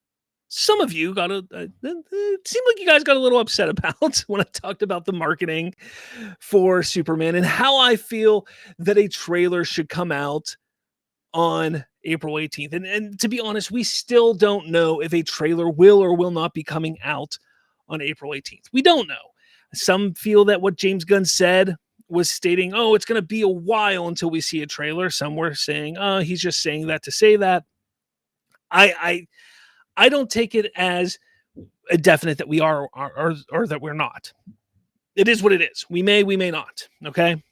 some of you got it seemed like you guys got a little upset about when I talked about the marketing for Superman and how I feel that a trailer should come out on April 18th. And to be honest, we still don't know if a trailer will or will not be coming out on April 18th. We don't know. Some feel that what James Gunn said was stating, oh, it's going to be a while until we see a trailer. Some were saying, oh, he's just saying that to say that. I don't take it as a definite that we are or that we're not. It is what it is. We may not. Okay.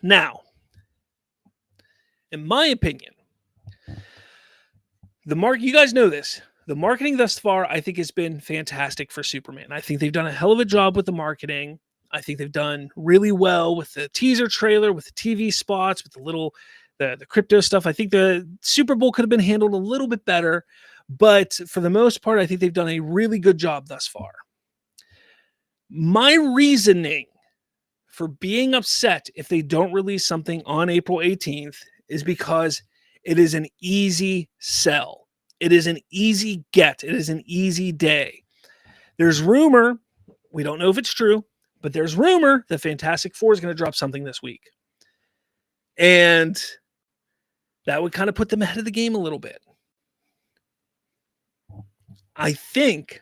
Now, in my opinion, you guys know this. The marketing thus far, I think, has been fantastic for Superman. I think they've done a hell of a job with the marketing. I think they've done really well with the teaser trailer, with the TV spots, with the crypto stuff. I think the Super Bowl could have been handled a little bit better. But for the most part, I think they've done a really good job thus far. My reasoning for being upset if they don't release something on April 18th is because it is an easy sell. It is an easy get. It is an easy day. There's rumor, we don't know if it's true, but there's rumor that Fantastic Four is going to drop something this week. And that would kind of put them ahead of the game a little bit. I think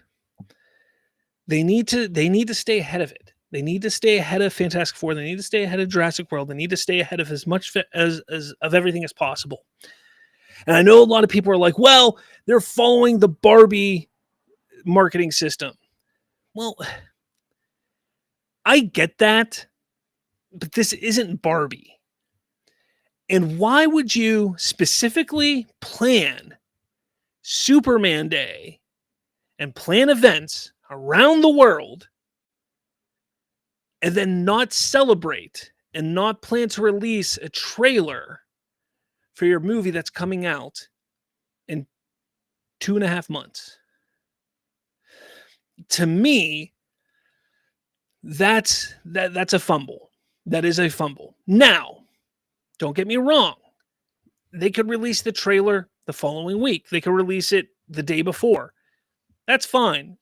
they need to stay ahead of it. They need to stay ahead of Fantastic Four. They need to stay ahead of Jurassic World. They need to stay ahead of as much as of everything as possible. And I know a lot of people are like, well, they're following the Barbie marketing system. Well, I get that, but this isn't Barbie. And why would you specifically plan Superman Day and plan events around the world and then not celebrate and not plan to release a trailer for your movie that's coming out in 2.5 months? To me, that's a fumble. That is a fumble. Now, don't get me wrong. They could release the trailer the following week. They could release it the day before. That's fine.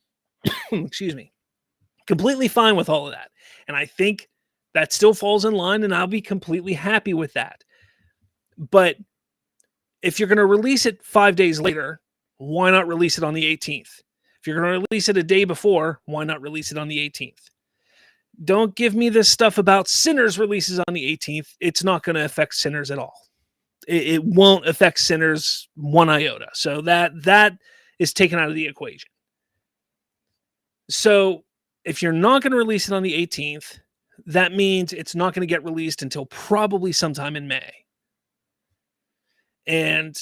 Excuse me. Completely fine with all of that. And I think that still falls in line, and I'll be completely happy with that. But if you're going to release it 5 days later, why not release it on the 18th? If you're going to release it a day before, why not release it on the 18th? Don't give me this stuff about Sinners releases on the 18th. It's not going to affect Sinners at all. It won't affect Sinners one iota. So that is taken out of the equation. So if you're not going to release it on the 18th, that means it's not going to get released until probably sometime in May. And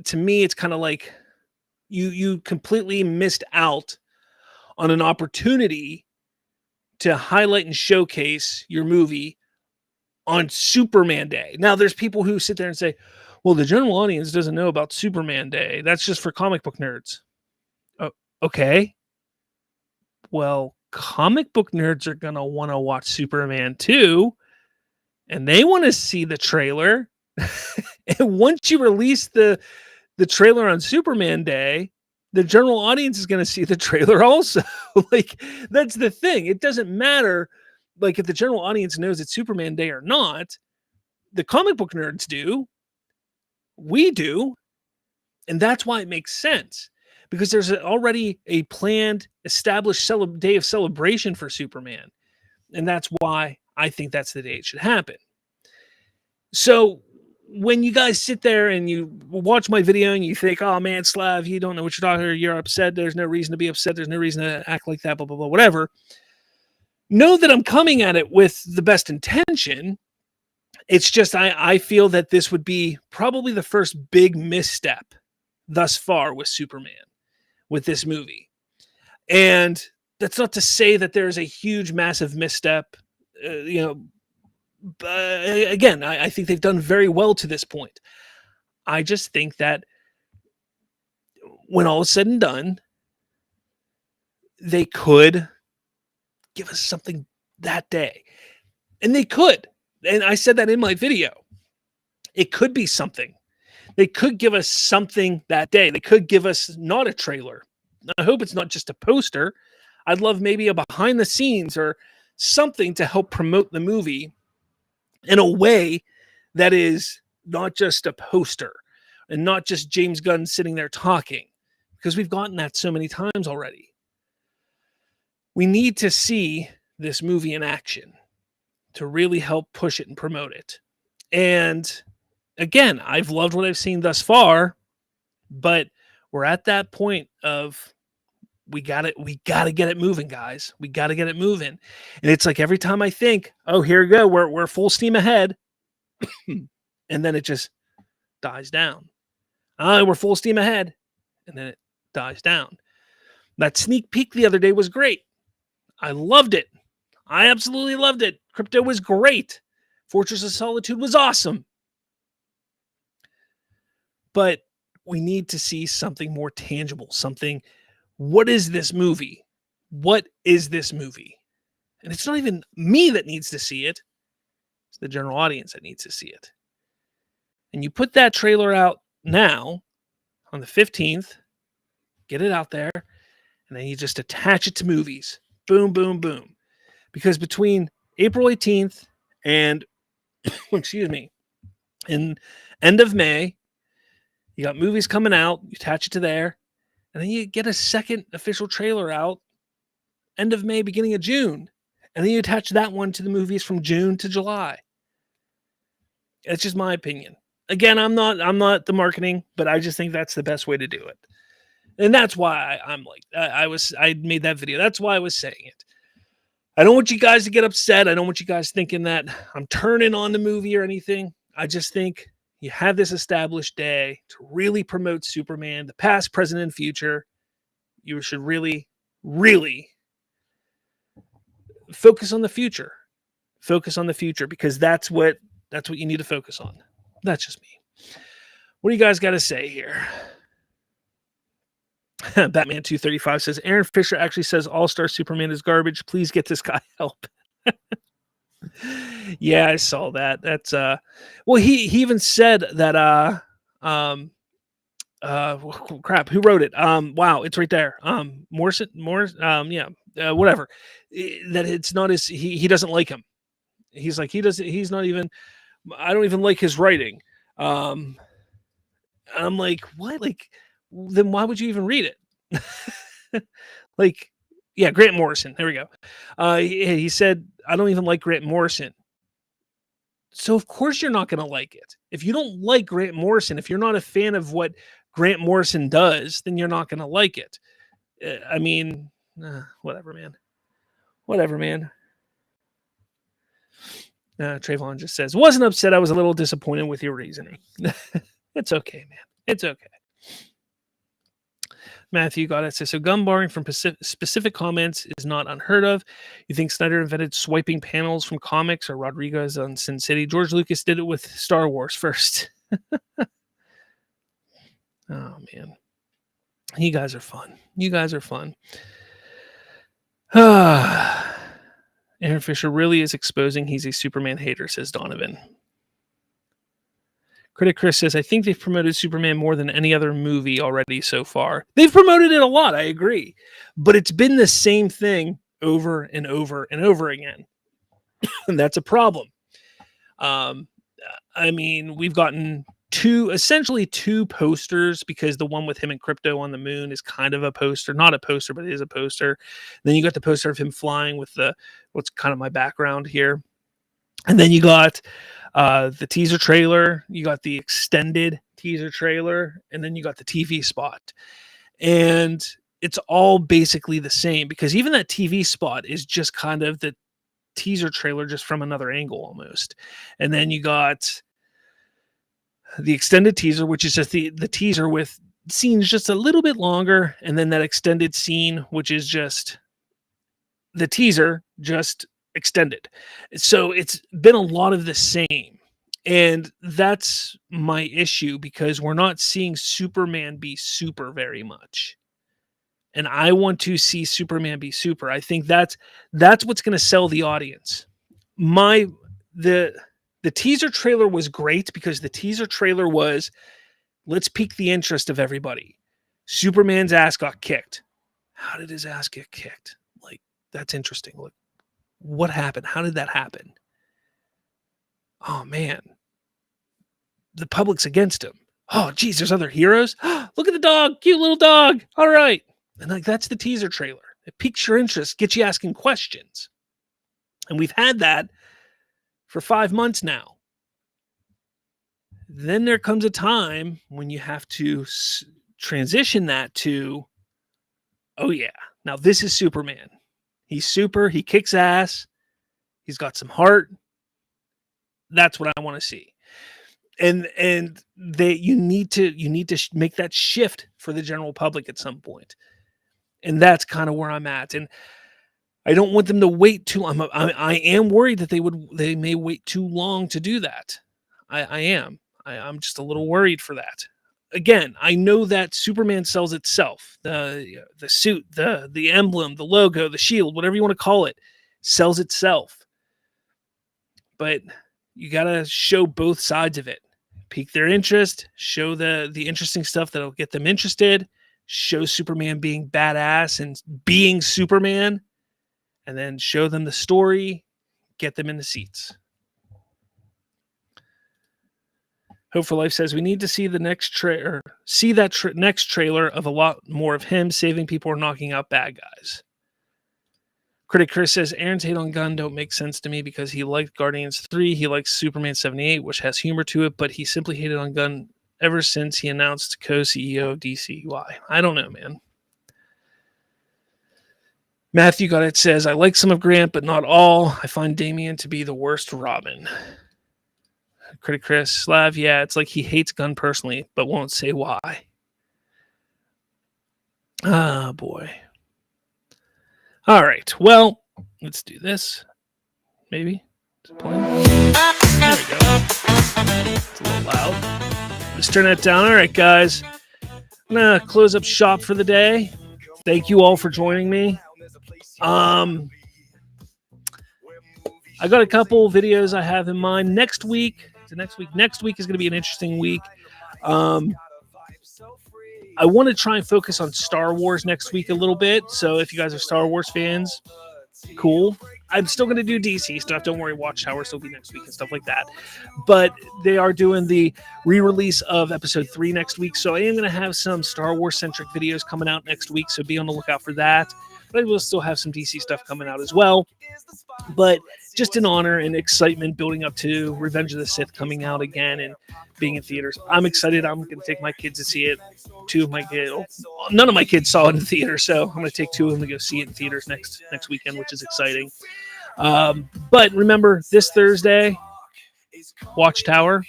to me, it's kind of like you completely missed out on an opportunity to highlight and showcase your movie on Superman Day. Now, there's people who sit there and say, well, the general audience doesn't know about Superman Day. That's just for comic book nerds. Oh, okay. Well, comic book nerds are going to want to watch Superman too, and they want to see the trailer. And once you release the trailer on Superman Day, the general audience is going to see the trailer also. Like, that's the thing. It doesn't matter, like, if the general audience knows it's Superman Day or not. The comic book nerds do. We do. And that's why it makes sense. Because there's already a planned, established day of celebration for Superman. And that's why I think that's the day it should happen. So when you guys sit there and you watch my video and you think, oh man, Slav, you don't know what you're talking about, you're upset, there's no reason to be upset, there's no reason to act like that, blah, blah, blah, whatever. Know that I'm coming at it with the best intention. It's just I feel that this would be probably the first big misstep thus far with Superman, with this movie. And that's not to say that there's a huge, massive misstep. Again, I think they've done very well to this point. I just think that when all is said and done, they could give us something that day. And they could. And I said that in my video. It could be something. They could give us something that day. They could give us not a trailer. I hope it's not just a poster. I'd love maybe a behind the scenes or something to help promote the movie in a way that is not just a poster and not just James Gunn sitting there talking, because we've gotten that so many times already. We need to see this movie in action to really help push it and promote it. And again, I've loved what I've seen thus far, but we're at that point of we got to get it moving, guys. We got to get it moving. And it's like every time I think, oh, here we go, we're full steam ahead, and then it just dies down. We're full steam ahead, and then it dies down. That sneak peek the other day was great. I loved it. I absolutely loved it. Crypto was great. Fortress of Solitude was awesome. But we need to see something more tangible, something. What is this movie? What is this movie? And it's not even me that needs to see it. It's the general audience that needs to see it. And you put that trailer out now on the 15th, get it out there, and then you just attach it to movies. Boom, boom, boom. Because between April 18th and, excuse me, in end of May, you got movies coming out, you attach it to there, and then you get a second official trailer out end of May, beginning of June. And then you attach that one to the movies from June to July. It's just my opinion. Again, I'm not the marketing, but I just think that's the best way to do it. And that's why I'm like, I made that video. That's why I was saying it. I don't want you guys to get upset. I don't want you guys thinking that I'm turning on the movie or anything. I just think you have this established day to really promote Superman, the past, present, and future. You should really, really focus on the future. Focus on the future, because that's what you need to focus on. That's just me. What do you guys got to say here? Batman 235 says, Aaron Fisher actually says All-Star Superman is garbage. Please get this guy help. Yeah, I saw that. That's well, he even said that crap, who wrote it? Wow, it's right there. Morrison, whatever. That it's not his, he doesn't like him. He's like, he's not even, I don't even like his writing. And I'm like, what? Like, then why would you even read it? Like, yeah, Grant Morrison. There we go. He said, I don't even like Grant Morrison. So of course you're not going to like it. If you don't like Grant Morrison, if you're not a fan of what Grant Morrison does, then you're not going to like it. I mean, whatever, man. Whatever, man. Trayvon just says, wasn't upset. I was a little disappointed with your reasoning. It's okay, man. It's okay. Matthew got it. So gun barring from specific comments is not unheard of. You think Snyder invented swiping panels from comics or Rodriguez on Sin City? George Lucas did it with Star Wars first. Oh, man. You guys are fun. You guys are fun. Aaron Fisher really is exposing he's a Superman hater, says Donovan. Critic Chris says, I think they've promoted Superman more than any other movie already so far. They've promoted it a lot, I agree. But it's been the same thing over and over and over again. And that's a problem. I mean, we've gotten essentially two posters, because the one with him and Crypto on the moon is kind of a poster. Not a poster, but it is a poster. Then you got the poster of him flying with what's kind of my background here. And then you got the teaser trailer, you got the extended teaser trailer, and then you got the TV spot. And it's all basically the same, because even that TV spot is just kind of the teaser trailer just from another angle almost. And then you got the extended teaser, which is just the teaser with scenes just a little bit longer, and then that extended scene, which is just the teaser just extended. So it's been a lot of the same. And that's my issue, because we're not seeing Superman be super very much. And I want to see Superman be super. I think that's what's going to sell the audience. The teaser trailer was great, because the teaser trailer was, let's pique the interest of everybody. Superman's ass got kicked. How did his ass get kicked? Like, that's interesting. Look, what happened? How did that happen? Oh, man. The public's against him. Oh, geez, there's other heroes. Look at the dog. Cute little dog. All right. And like, that's the teaser trailer. It piques your interest, gets you asking questions. And we've had that for 5 months now. Then there comes a time when you have to transition that to, oh yeah, now this is Superman. He's super. He kicks ass. He's got some heart. That's what I want to see. And you need to make that shift for the general public at some point. And that's kind of where I'm at. And I don't want them to wait too long. I am worried that they may wait too long to do that. I am. I'm just a little worried for that. Again, I know that Superman sells itself. The suit, the emblem, the logo, the shield, whatever you want to call it, sells itself. But you got to show both sides of it. Pique their interest, show the interesting stuff that'll get them interested, show Superman being badass and being Superman, and then show them the story, get them in the seats. Hope for Life says we need to see the next trailer, next trailer of a lot more of him saving people or knocking out bad guys. Critic Chris says Aaron's hate on Gunn don't make sense to me, because he liked Guardians 3, he likes Superman 78, which has humor to it, but he simply hated on Gunn ever since he announced co-CEO of DC. Why? I don't know, man. Matthew got it says, I like some of Grant, but not all. I find Damian to be the worst Robin. Critic Chris, Slav, yeah, it's like he hates Gunn personally, but won't say why. Ah, boy. All right, well, let's do this. Maybe. There we go. It's a little loud. Let's turn that down. All right, guys. I'm going to close up shop for the day. Thank you all for joining me. I got a couple videos I have in mind. Next week is going to be an interesting week. I want to try and focus on Star Wars next week a little bit. So if you guys are Star Wars fans, cool. I'm still going to do DC stuff. Don't worry, Watchtower will still be next week and stuff like that. But they are doing the re-release of Episode 3 next week. So I am going to have some Star Wars-centric videos coming out next week. So be on the lookout for that. But I will still have some DC stuff coming out as well. But just in honor and excitement building up to Revenge of the Sith coming out again and being in theaters. I'm excited. I'm going to take my kids to see it. None of my kids saw it in the theater, so I'm going to take two of them to go see it in theaters next weekend, which is exciting. But remember, this Thursday, Watchtower,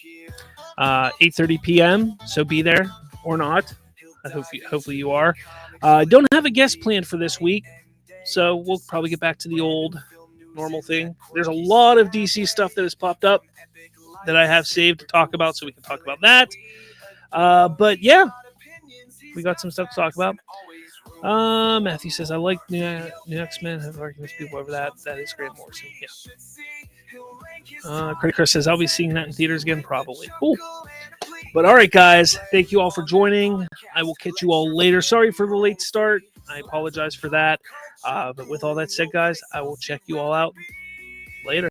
8:30 p.m., so be there. or not. Hopefully you are. Don't have a guest planned for this week, so we'll probably get back to the old normal thing. There's a lot of DC stuff that has popped up that I have saved to talk about, so we can talk about that. But yeah, we got some stuff to talk about. Matthew says, I like New X-Men. I have arguments with people over that. That is Grant Morrison. Yeah. Chris says, I'll be seeing that in theaters again, probably. Cool. But all right, guys, thank you all for joining. I will catch you all later. Sorry for the late start. I apologize for that. But with all that said, guys, I will check you all out